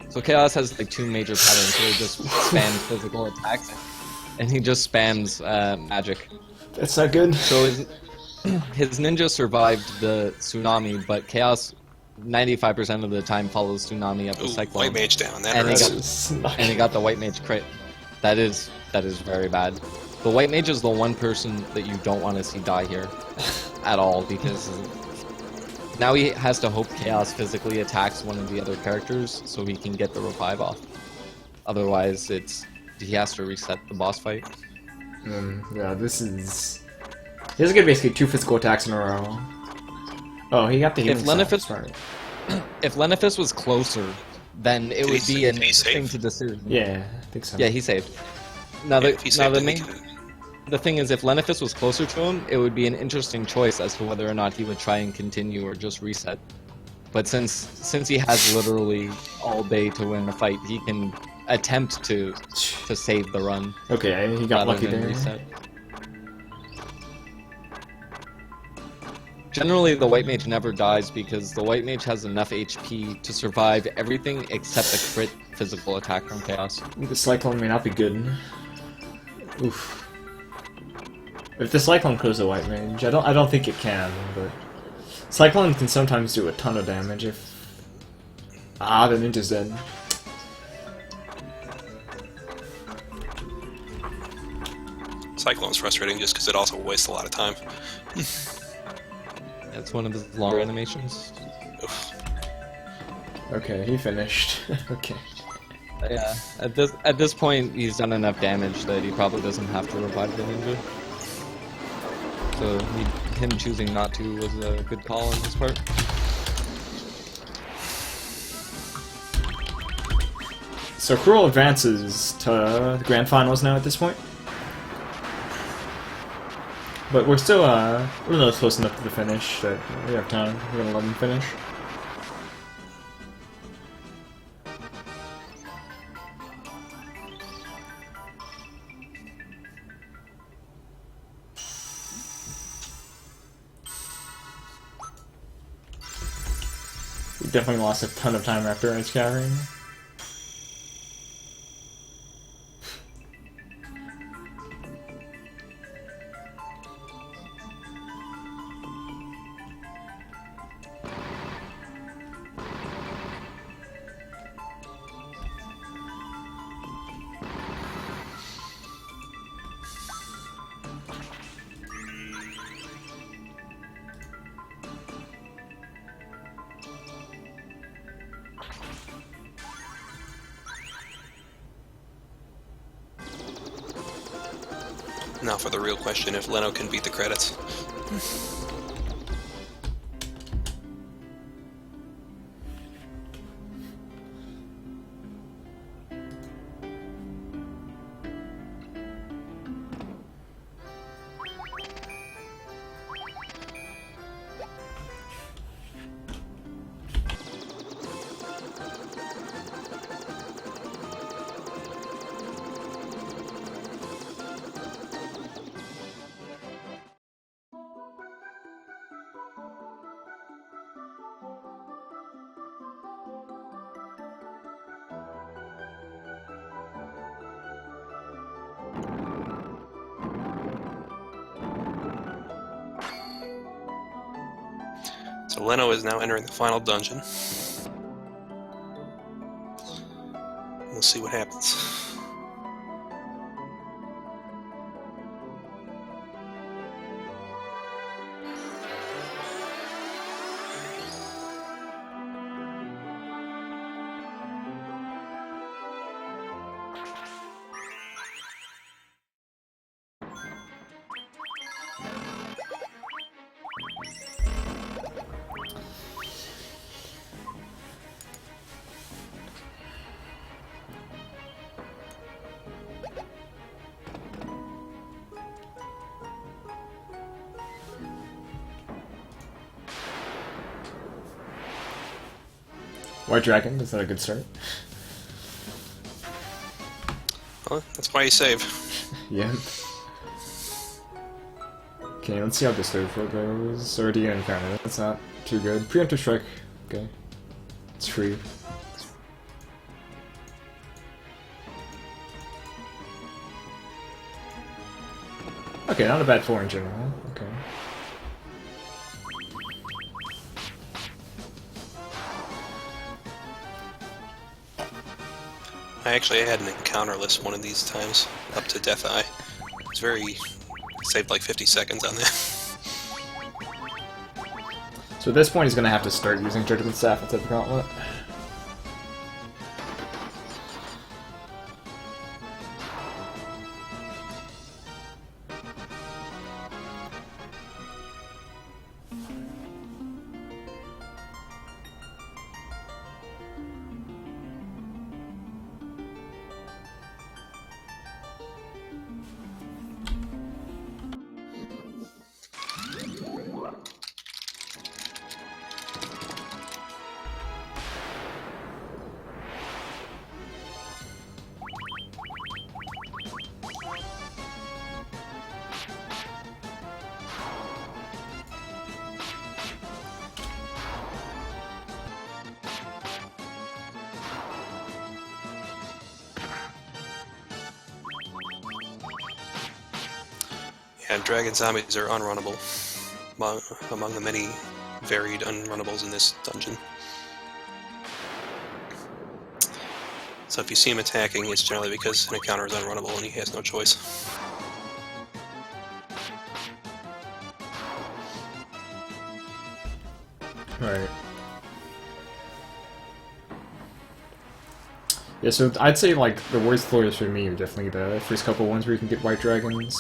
So Chaos has like 2 major patterns. So he just spams physical attacks, and he just spams magic. That's not good. So his ninja survived the tsunami, but Chaos 95% of the time follows tsunami up the Ooh, cyclone. White Mage down. That And he hurts. got- And he got the White Mage crit. That is very bad. The White Mage is the one person that you don't want to see die here at all, because now he has to hope Chaos physically attacks one of the other characters so he can get the revive off. Otherwise, he has to reset the boss fight. Yeah, this is... He has to get basically 2 physical attacks in a row. Oh, he got the healing Lenophis- If Lenophis was closer, then it Did would he be save? an Did he interesting save? to decision. Yeah, I think so. Yeah, he saved. Now Yeah, if he saved, then he could- the thing is, if Lenophis was closer to him, it would be an interesting choice as to whether or not he would try and continue or just reset. But since he has literally all day to win the fight, he can attempt to save the run. Okay, he got rather lucky than there. reset. Generally, the White Mage never dies because the White Mage has enough HP to survive everything except a crit physical attack from Chaos. The Cyclone may not be good. Oof. If the Cyclone kills a White Mage, I don't think it can, but... Cyclone can sometimes do a ton of damage if... Ah, the Ninja's dead. Cyclone's frustrating just because it also wastes a lot of time. That's one of his longer animations. Oof. Okay, he finished. Okay. Yeah, at this point, he's done enough damage that he probably doesn't have to revive the ninja. So him choosing not to was a good call on his part. So Crrool advances to the Grand Finals now at this point. But we're still, we're not close enough to the finish that we have time. We're gonna let him finish. We definitely lost a ton of time after ice cavern. Now for the real question, if Leno can beat the credits. So Leno is now entering the final dungeon. We'll see what happens. White Dragon, is that a good start? Well, that's why you save. Yeah. Okay, let's see how this third floor goes. Already encountered it, that's not too good. Preemptive strike, okay. It's free. Okay, not a bad 4 in general, okay. I actually had an encounterless one of these times, up to Death Eye. It's very... saved like 50 seconds on that. So at this point he's gonna have to start using Judgment Staff instead of Gauntlet. Yeah, dragon zombies are unrunnable, among the many varied unrunnables in this dungeon. So if you see him attacking, it's generally because an encounter is unrunnable and he has no choice. Right. Yeah, so I'd say like the worst floors for me are definitely the first couple ones where you can get white dragons.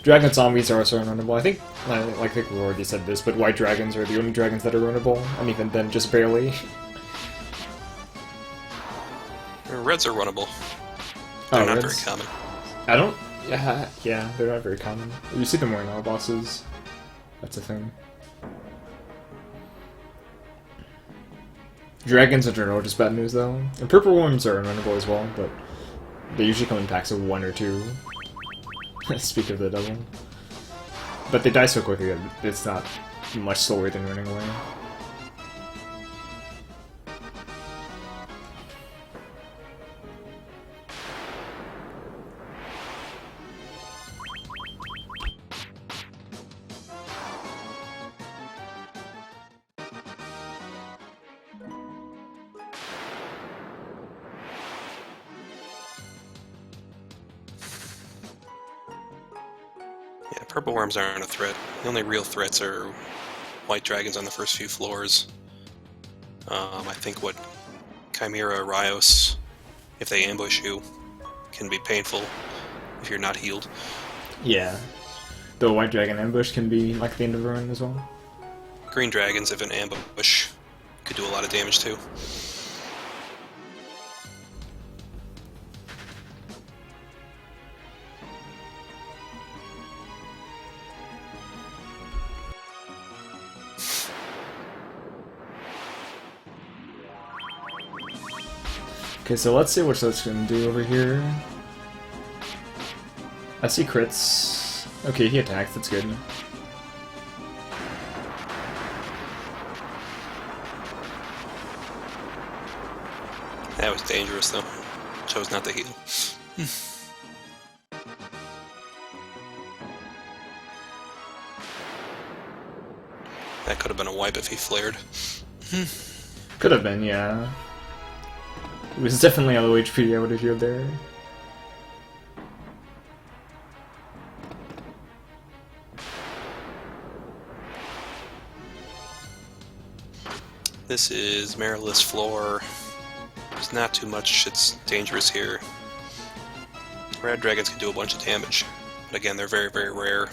Dragon zombies are also unrunnable. I think we already said this, but white dragons are the only dragons that are runnable, and even then, just barely. Reds are runnable. They're not very common. I don't. Yeah, they're not very common. You see them more in all bosses. That's a thing. Dragons in general are just bad news though. And purple worms are unrunnable as well, but they usually come in packs of 1 or 2. Speak of the devil. But they die so quickly that it's not much slower than running away. Yeah, purple worms aren't a threat. The only real threats are white dragons on the first few floors. I think what Chimera Rios, if they ambush you, can be painful if you're not healed. Yeah. The white dragon ambush can be like the end of a run as well. Green dragons, if an ambush, could do a lot of damage too. Okay, so let's see what that's gonna do over here. I see crits. Okay, he attacked, that's good. That was dangerous though. Chose not to heal. That could have been a wipe if he flared. Could have been, yeah. It was definitely a low HP, I would have healed there. This is Merilith's floor. There's not too much that's dangerous here. Red dragons can do a bunch of damage, but again, they're very, very rare.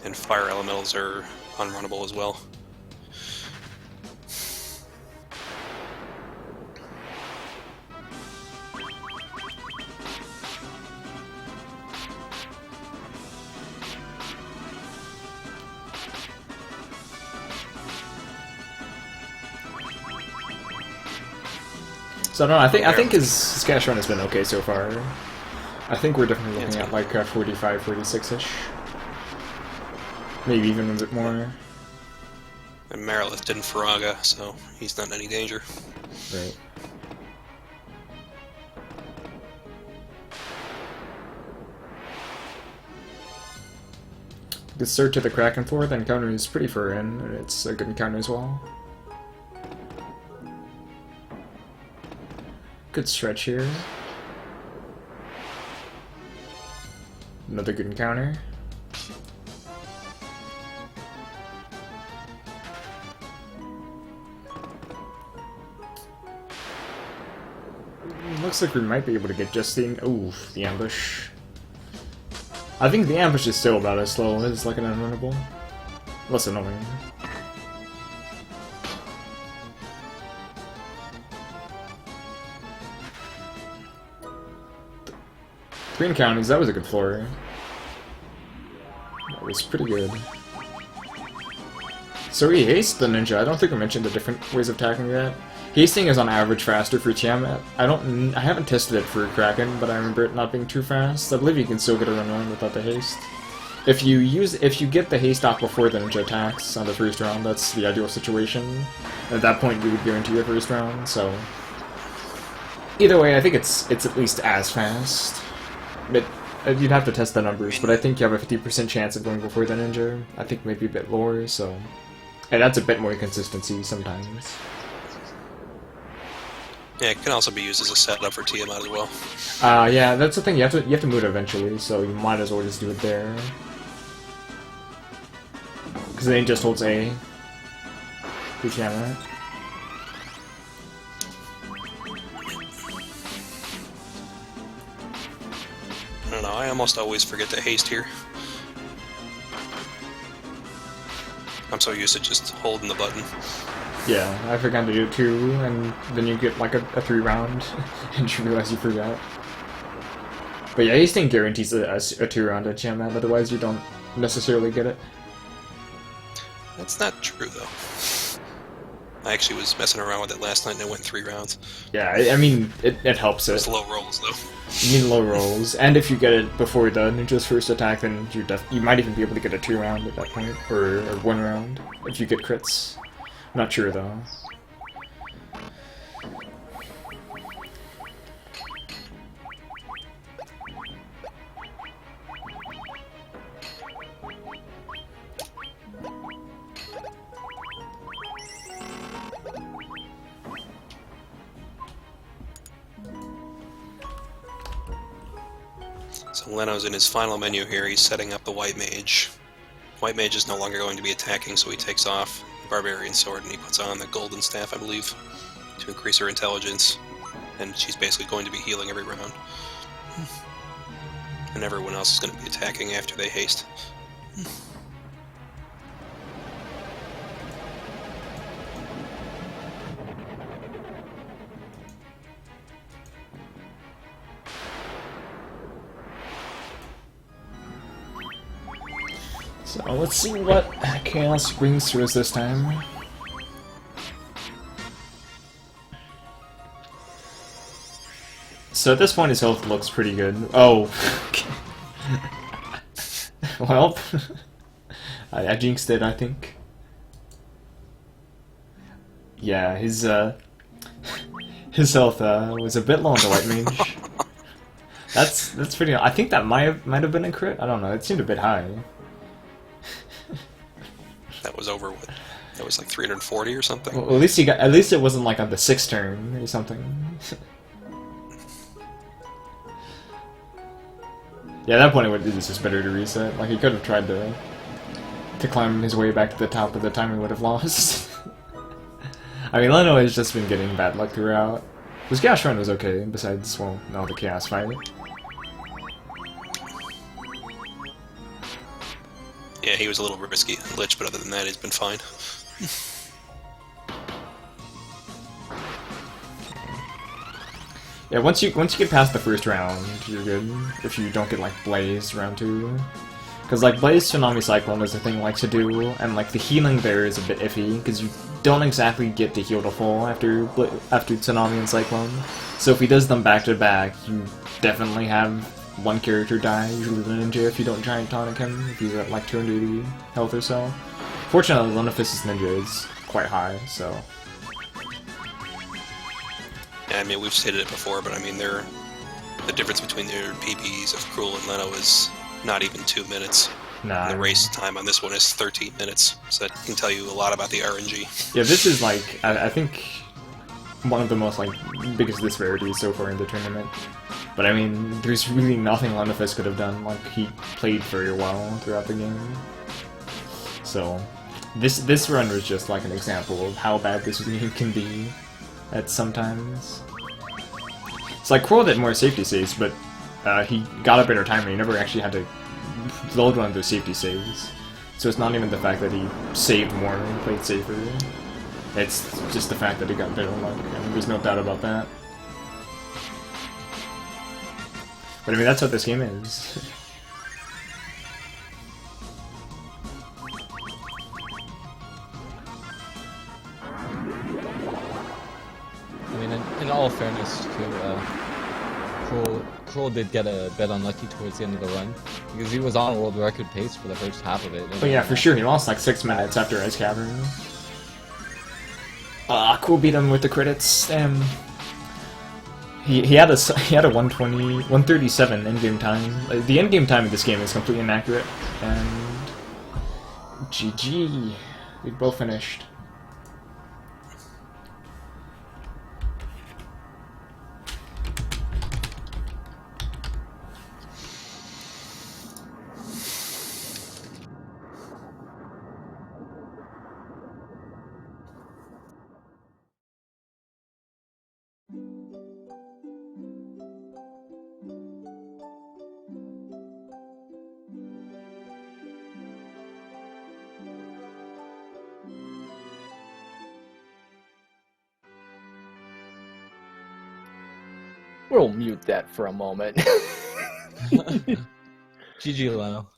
And fire elementals are unrunnable as well. So I don't know, I think his cash run has been okay so far. I think we're definitely looking at like 45, 46-ish. Maybe even a bit more. And Merilith didn't Faraga, so he's not in any danger. Right. The start to the Kraken floor, the encounter is pretty far in, and it's a good encounter as well. Good stretch here. Another good encounter. Looks like we might be able to get just the... Ooh, the ambush. I think the ambush is still about as slow as like an unrunnable. Less annoying. Three encounters, that was a good floor. That was pretty good. So he hastes the ninja. I don't think I mentioned the different ways of attacking that. Hasting is on average faster for Tiamat. I haven't tested it for Kraken, but I remember it not being too fast. I believe you can still get a run without the haste. If you get the haste off before the ninja attacks on the first round, that's the ideal situation. At that point, you would guarantee your first round. So either way, I think it's at least as fast. But you'd have to test the numbers, but I think you have a 50% chance of going before the ninja. I think maybe a bit lower, so it adds a bit more consistency sometimes. Yeah, it can also be used as a setup for Tiamat as well. Yeah, that's the thing. You have to move it eventually, so you might as well just do it there. Because then it just holds A. For Tiamat. I don't know, I almost always forget to haste here. I'm so used to just holding the button. Yeah, I forgot to do 2, and then you get like a 3 round, and you realize you forgot. But yeah, hasting guarantees a 2 round at Tiamat, otherwise you don't necessarily get it. That's not true though. I actually was messing around with it last night and it went 3 rounds. Yeah, I mean, it helps it. It's low rolls though. You need low rolls, and if you get it before the ninja's first attack, then you might even be able to get a 2 round at that point, or 1 round, if you get crits. Not sure though. So Leno's in his final menu here. He's setting up the White Mage. White Mage is no longer going to be attacking, so he takes off the Barbarian Sword and he puts on the Golden Staff, I believe, to increase her intelligence. And she's basically going to be healing every round. And everyone else is going to be attacking after they haste. So let's see what Chaos brings to us this time. So at this point his health looks pretty good. Oh. Well, I jinxed it, I think. Yeah, his health was a bit low on the White Mage. That's pretty. I think that might have been a crit. I don't know. It seemed a bit high. That was over what? That was like 340 or something. Well, at least he got. At least it wasn't like on the 6th turn or something. Yeah, at that point it was just better to reset. Like he could have tried to climb his way back to the top, but the time he would have lost. I mean, Leno has just been getting bad luck throughout. His Chaos Run was okay, besides, well, no, the Chaos fight. Yeah, he was a little risky, Lich, but other than that, he's been fine. Yeah, once you get past the first round, you're good. If you don't get like Blaze round 2, because like Blaze, Tsunami, Cyclone is a thing he likes to do, and like the healing there is a bit iffy because you don't exactly get to heal to full after Tsunami and Cyclone. So if he does them back to back, you definitely have one character die, usually the Ninja, if you don't Giant Tonic him, if he's at like 280 health or so. Fortunately, Lenophis' Ninja is quite high, so... Yeah, I mean, we've stated it before, but I mean, the difference between their PPs of Crrool and Leno is not even 2 minutes. Nah. And the race time on this one is 13 minutes, so that can tell you a lot about the RNG. Yeah, this is like, I think, one of the most like biggest disparities so far in the tournament. But I mean, there's really nothing Lenophis could have done. Like, he played very well throughout the game. So, this run was just like an example of how bad this game can be at sometimes. It's like Crrool did more safety saves, but he got a better timer. He never actually had to load one of those safety saves. So it's not even the fact that he saved more and played safer. It's just the fact that he got better luck, and there's no doubt about that. But I mean, that's what this game is. I mean, in all fairness to Crrool did get a bit unlucky towards the end of the run, because he was on world record pace for the first half of it. Oh yeah, for sure, he lost like 6 minutes after Ice Cavern. Crrool beat him with the credits. He had a 120, 137 in-game time. The in-game time of this game is completely inaccurate, and GG. We both finished. We'll mute that for a moment. GG Leno.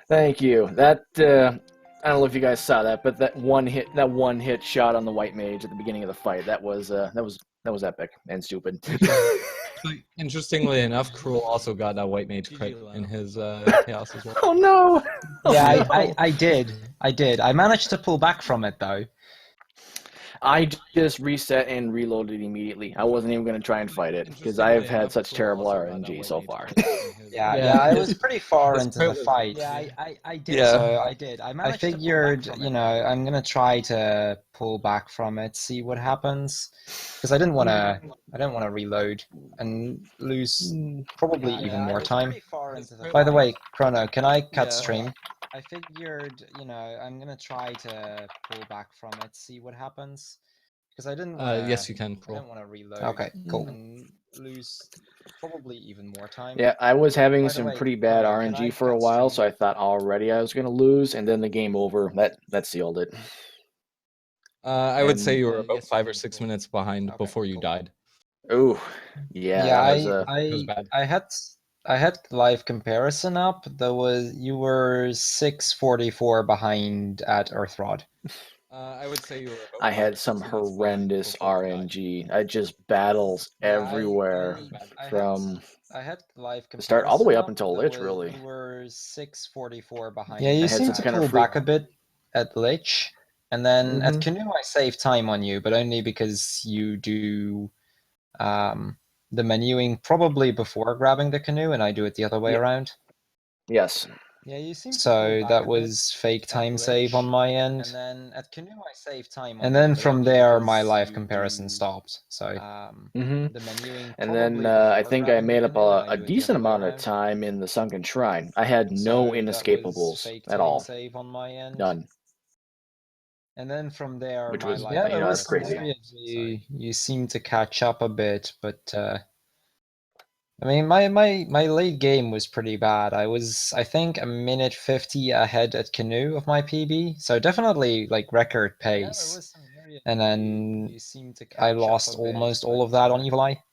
Thank you. That I don't know if you guys saw that, but that one hit shot on the White Mage at the beginning of the fight, that was epic and stupid. Interestingly enough, Crrool also got that White Mage crit in his chaos as well. Oh no! Yeah, I did. I managed to pull back from it though. I just reset and reloaded immediately. I wasn't even going to try and fight it because I've had such terrible RNG so far. Yeah, I was pretty far His into the crit was- fight. Yeah, I did. Yeah. So I did. I I managed to pull figured, back from you it. know, I'm gonna try to pull back from it, see what happens, because I didn't want to reload and lose probably Yeah, even I more was time. pretty far into the By the fight. way, Chrono, can I cut Yeah. stream? I figured, you know, I'm gonna try to pull back from it, see what happens, because I didn't want to. Yes, you can. I Crrool. didn't want to reload. Okay, cool. And lose probably even more time. Yeah, I was having By the some way, pretty bad Chrono, can I RNG for a cut while, stream? so I thought already I was going to lose, and then the game over. That sealed it. I would say And- you were about yes, you 5 or can. 6 minutes behind Okay, before you cool. died. Ooh, yeah, Yeah, that was It was bad. I had live comparison up. You were 644 behind at Earthrod. I would say you were about I 5 had or some 6 minutes behind horrendous before you died. RNG. I just battles everywhere from I had live the start all the way up comparison until Lich, really. You were 644 behind. Yeah, I you had seem some to kind of pull freak- back a bit at Lich, and then at Mhm. Canoe I saved time on you, but only because you do the menuing probably before grabbing the canoe, and I do it the other way Yeah. around. Yes. Yeah, you seem so that was fake time save on my end. And then at Canoe, I saved time. And then from there, my live comparison stopped. So hmm the menuing. And then I think I made up a decent amount of time in the Sunken Shrine. I had no inescapables at all. Save on my end. None. And then from there, Which my was, live you know, that's comparison crazy. stopped. You seem to catch up a bit, but I mean, my late game was pretty bad. I think a minute 50 ahead at Canoe of my PB, so definitely like record pace. And then I lost almost all of that on Evil Eye.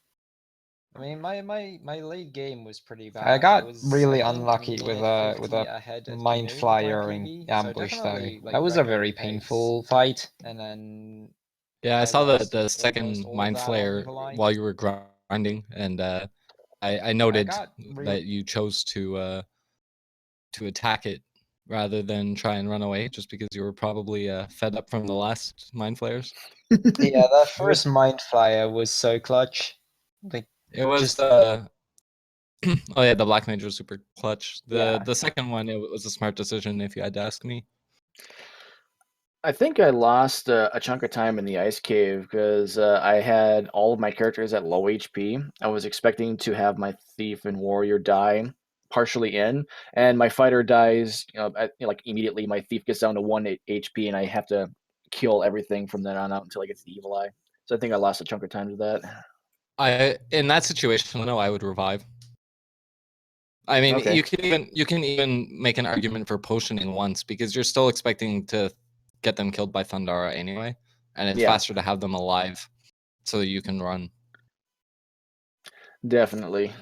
I mean, my late game was pretty bad. I got really unlucky with a Mind Flyer ambush though. That was a very painful fight. And then Yeah, I saw the second Mind Flayer while you were grinding, and I noted that you chose to attack it rather than try and run away, just because you were probably fed up from the last Mind Flayers. Yeah, that first Mind Flyer was so clutch. Like It was just oh yeah, the Black Mage was super clutch. Yeah. The second one, it was a smart decision if you had to ask me. I think I lost a chunk of time in the ice cave because I had all of my characters at low HP. I was expecting to have my thief and warrior die partially in, and my fighter dies. Like immediately, my thief gets down to 1 HP, and I have to kill everything from then on out until I get to the evil eye. So I think I lost a chunk of time to that. In that situation, no, I would revive. I mean, Okay. you can even make an argument for potioning once, because you're still expecting to get them killed by Thundara anyway, and it's Yeah. faster to have them alive so that you can run. Definitely.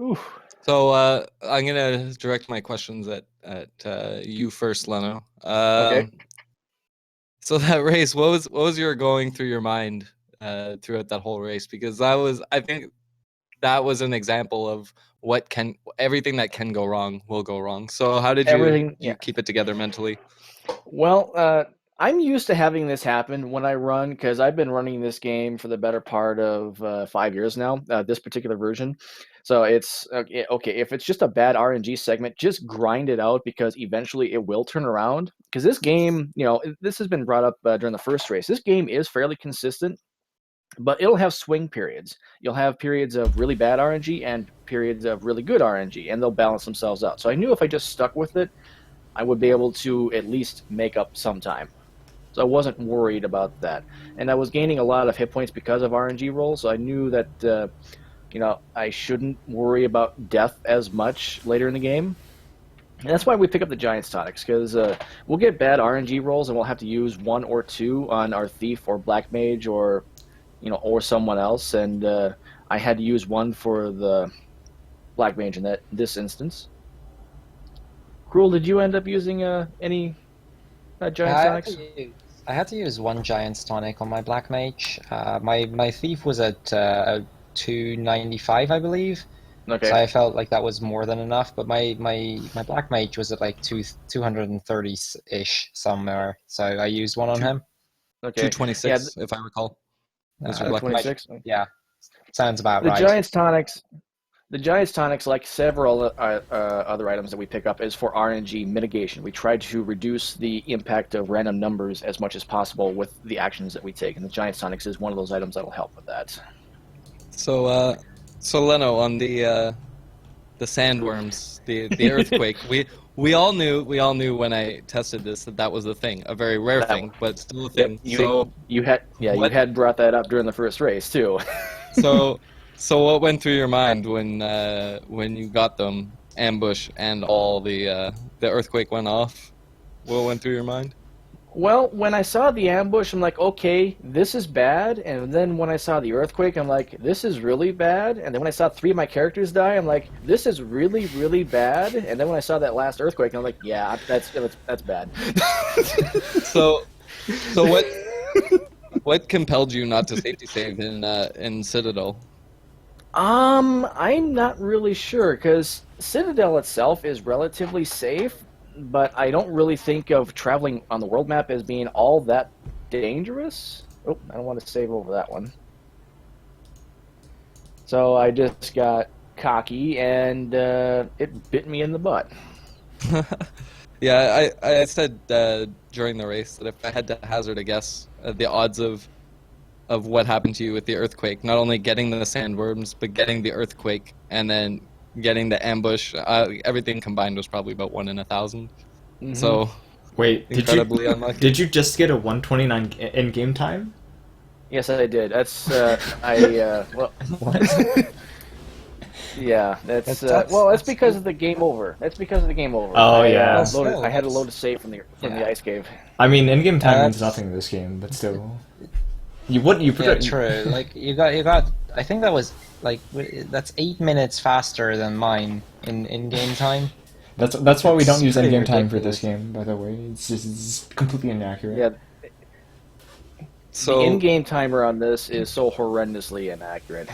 Ooh. So I'm gonna direct my questions at you first, Leno. Okay. So that race, what was your going through your mind throughout that whole race? Because I think that was an example of everything that can go wrong will go wrong. So how did you keep it together mentally? Well, I'm used to having this happen when I run because I've been running this game for the better part of 5 years now, this particular version. So it's okay. If it's just a bad RNG segment, just grind it out because eventually it will turn around. Because this game, this has been brought up during the first race. This game is fairly consistent, but it'll have swing periods. You'll have periods of really bad RNG and periods of really good RNG, and they'll balance themselves out. So I knew if I just stuck with it, I would be able to at least make up some time. So I wasn't worried about that. And I was gaining a lot of hit points because of RNG rolls, so I knew that I shouldn't worry about death as much later in the game. And that's why we pick up the Giant's Tonics, because we'll get bad RNG rolls and we'll have to use 1 or 2 on our Thief or Black Mage or someone else. And I had to use 1 for the Black Mage in this instance. Crrool, did you end up using any Giant's Tonics? I had to use 1 Giant's Tonic on my Black Mage. My Thief was at 295, I believe, Okay. So I felt like that was more than enough. But my black mage was at like 230-ish somewhere. So I used one on Two- him. Okay. Yeah. 226, if I recall. Was your black mage? 26. Yeah, sounds about The right. Giant's tonics. The Giant's tonics, like several other items that we pick up, is for RNG mitigation. We try to reduce the impact of random numbers as much as possible with the actions that we take, and the Giant's tonics is one of those items that will help with that. So, Leno, on the sandworms, the earthquake, we all knew when I tested this that was a thing, a very rare thing, but still a thing. You had brought that up during the first race too. So what went through your mind when you got them ambush and all the earthquake went off? What went through your mind? Well, when I saw the ambush, I'm like, okay, this is bad. And then when I saw the earthquake, I'm like, this is really bad. And then when I saw 3 of my characters die, I'm like, this is really, really bad. And then when I saw that last earthquake, I'm like, yeah, that's bad. So what compelled you not to safety save in Citadel? I'm not really sure, because Citadel itself is relatively safe, but I don't really think of traveling on the world map as being all that dangerous. Oh, I don't want to save over that one. So I just got cocky, and it bit me in the butt. Yeah, I said during the race that if I had to hazard a guess, the odds of what happened to you with the earthquake, not only getting the sandworms, but getting the earthquake, and then getting the ambush, everything combined was probably about 1 in 1,000. Mhm. So, Wait, incredibly unlucky. did you just get a 129 in game time? Yes, I did. That's well. What? Yeah, that's because of the game over. That's because of the game over. Oh, I, yeah. I had to load a save from the ice cave. I mean, in-game time means That's- nothing in this game, but still. You forgot. True. Like you got. I think that was like that's 8 minutes faster than mine in game time. That's why we don't use It's in-game pretty time for this ridiculous. game. By the way, it's completely inaccurate. Yeah, So, the in-game timer on this is so horrendously inaccurate.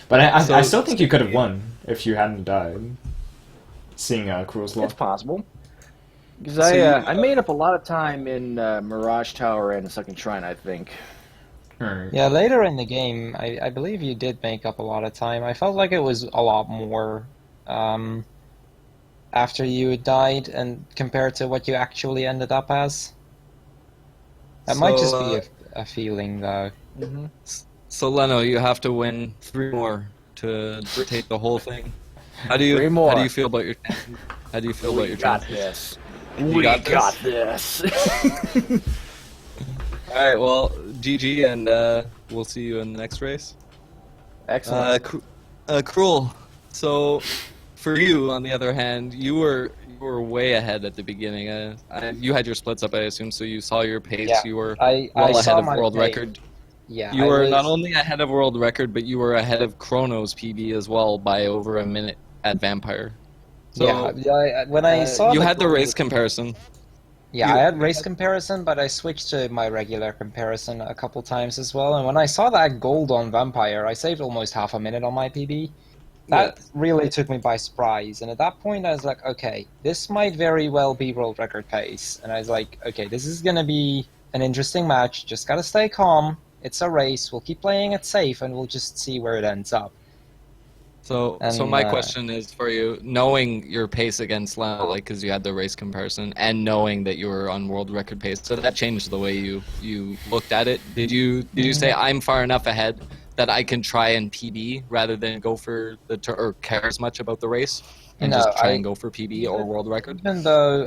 But I So- still think you could have won if you hadn't died. Seeing Crrool's law. It's possible. Because So I made up a lot of time in Mirage Tower and Second Shrine, I think. Alright. Yeah, later in the game, I believe you did make up a lot of time. I felt like it was a lot more after you had died and compared to what you actually ended up as. That might just be a feeling, though. Mm-hmm. So Leno, you have to win 3 more to take the whole thing. How do 3 you more. how do you feel about your how do you feel about your got chances? this. You We got this? got this. All right, well, GG, and we'll see you in the next race. Excellent. Crrool. So, for you, on the other hand, you were way ahead at the beginning. You had your splits up, I assume, so you saw your pace. Yeah, You were I well ahead saw of my world pace. record. Yeah, You I were was, not only ahead of world record, but you were ahead of Chrono's PB as well by over a minute at Vampire. So when I saw you the had the gold- race comparison. Yeah, You- I had race comparison, but I switched to my regular comparison a couple times as well. And when I saw that gold on Vampire, I saved almost half a minute on my PB. That really took me by surprise. And at that point, I was like, okay, this might very well be world record pace. And I was like, okay, this is going to be an interesting match. Just got to stay calm. It's a race. We'll keep playing it safe, and we'll just see where it ends up. So And, my question is for you, knowing your pace against Leno, like, because you had the race comparison, and knowing that you were on world record pace, so that changed the way you looked at it. Did you say I'm far enough ahead that I can try and PB rather than go for or care as much about the race and No, just try and go for PB or world record? Even though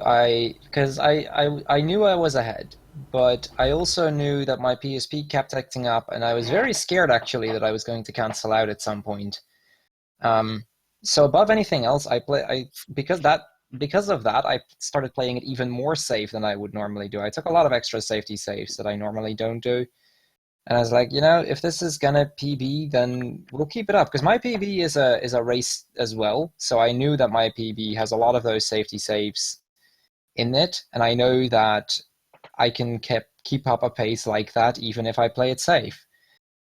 because I knew I was ahead, but I also knew that my PSP kept acting up, and I was very scared actually that I was going to cancel out at some point. So above anything else, because of that, I started playing it even more safe than I would normally do. I took a lot of extra safety saves that I normally don't do. And I was like, if this is gonna PB, then we'll keep it up, because my PB is a race as well. So I knew that my PB has a lot of those safety saves in it, and I know that I can keep up a pace like that even if I play it safe.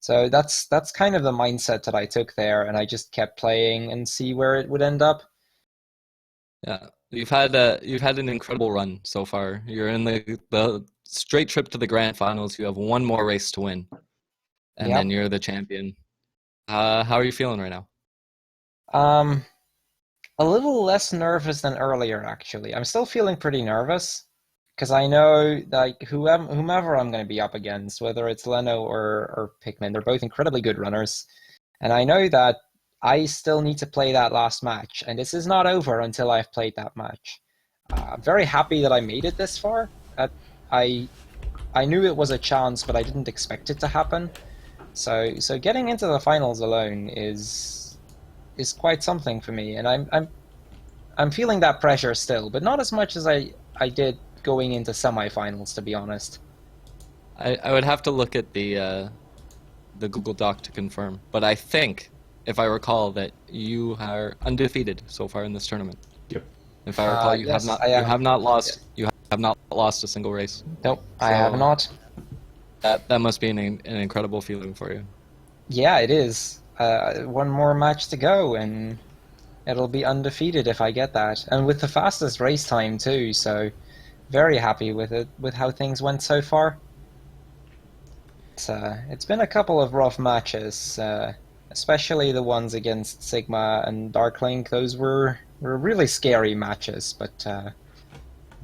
So that's kind of the mindset that I took there, and I just kept playing and see where it would end up. Yeah, you've had an incredible run so far. You're in the straight trip to the grand finals. You have one more race to win, and Yep. then you're the champion. How are you feeling right now? A little less nervous than earlier, actually. I'm still feeling pretty nervous because I know like whomever I'm going to be up against, whether it's Leno or Pikmin, they're both incredibly good runners, and I know that I still need to play that last match, and this is not over until I've played that match. I'm very happy that I made it this far. I I knew it was a chance, but I didn't expect it to happen. So getting into the finals alone is quite something for me, and I'm feeling that pressure still, but not as much as I did going into semifinals, to be honest. I would have to look at the Google Doc to confirm, but I think, if I recall, that you are undefeated so far in this tournament. Yep. If I recall, you yes, have not I am. you have not lost you have not lost a single race. Nope, I have So- not. That must be an incredible feeling for you. Yeah, it is. One more match to go, and it'll be undefeated if I get that. And with the fastest race time, too, so very happy with it, with how things went so far. It's been a couple of rough matches, especially the ones against Sigma and Darklink. Those were really scary matches, but at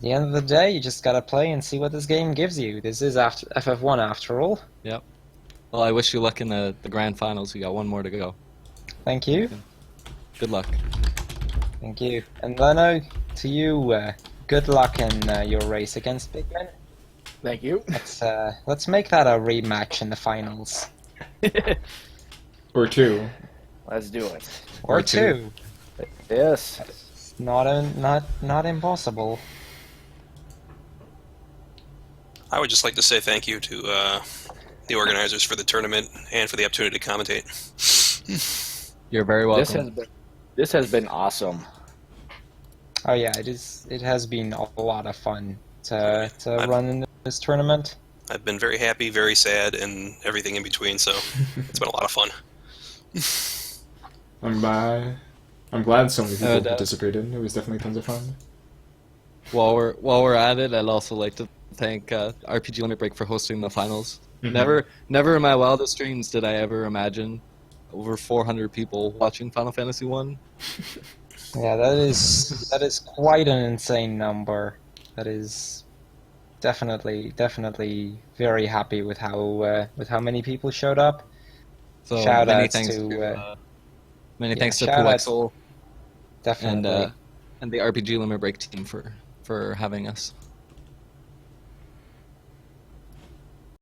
the end of the day, you just gotta play and see what this game gives you. This is after FF1 after all. Yep. Well, I wish you luck in the grand finals. You got one more to go. Thank you. Good luck. Thank you. And Leno, to you, good luck in your race against Big Ben. Thank you. Let's make that a rematch in the finals. Or two. Let's do it. Or Or two. two. Yes. It's not impossible. I would just like to say thank you to the organizers for the tournament and for the opportunity to commentate. You're very welcome. This has been awesome. Oh yeah, it has been a lot of fun to run in this tournament. I've been very happy, very sad, and everything in between, so it's been a lot of fun. I'm glad so many people that- participated. It was definitely tons of fun. While we're at it, I'd also like to thank RPG Limit Break for hosting the finals. Mhm. Never in my wildest dreams did I ever imagine over 400 people watching Final Fantasy 1. Yeah, that is quite an insane number. That is definitely very happy with how many people showed up. So Shout many outs thanks to, many yeah, thanks to shout outs- Puexel Definitely. and the RPG Limit Break team for having us.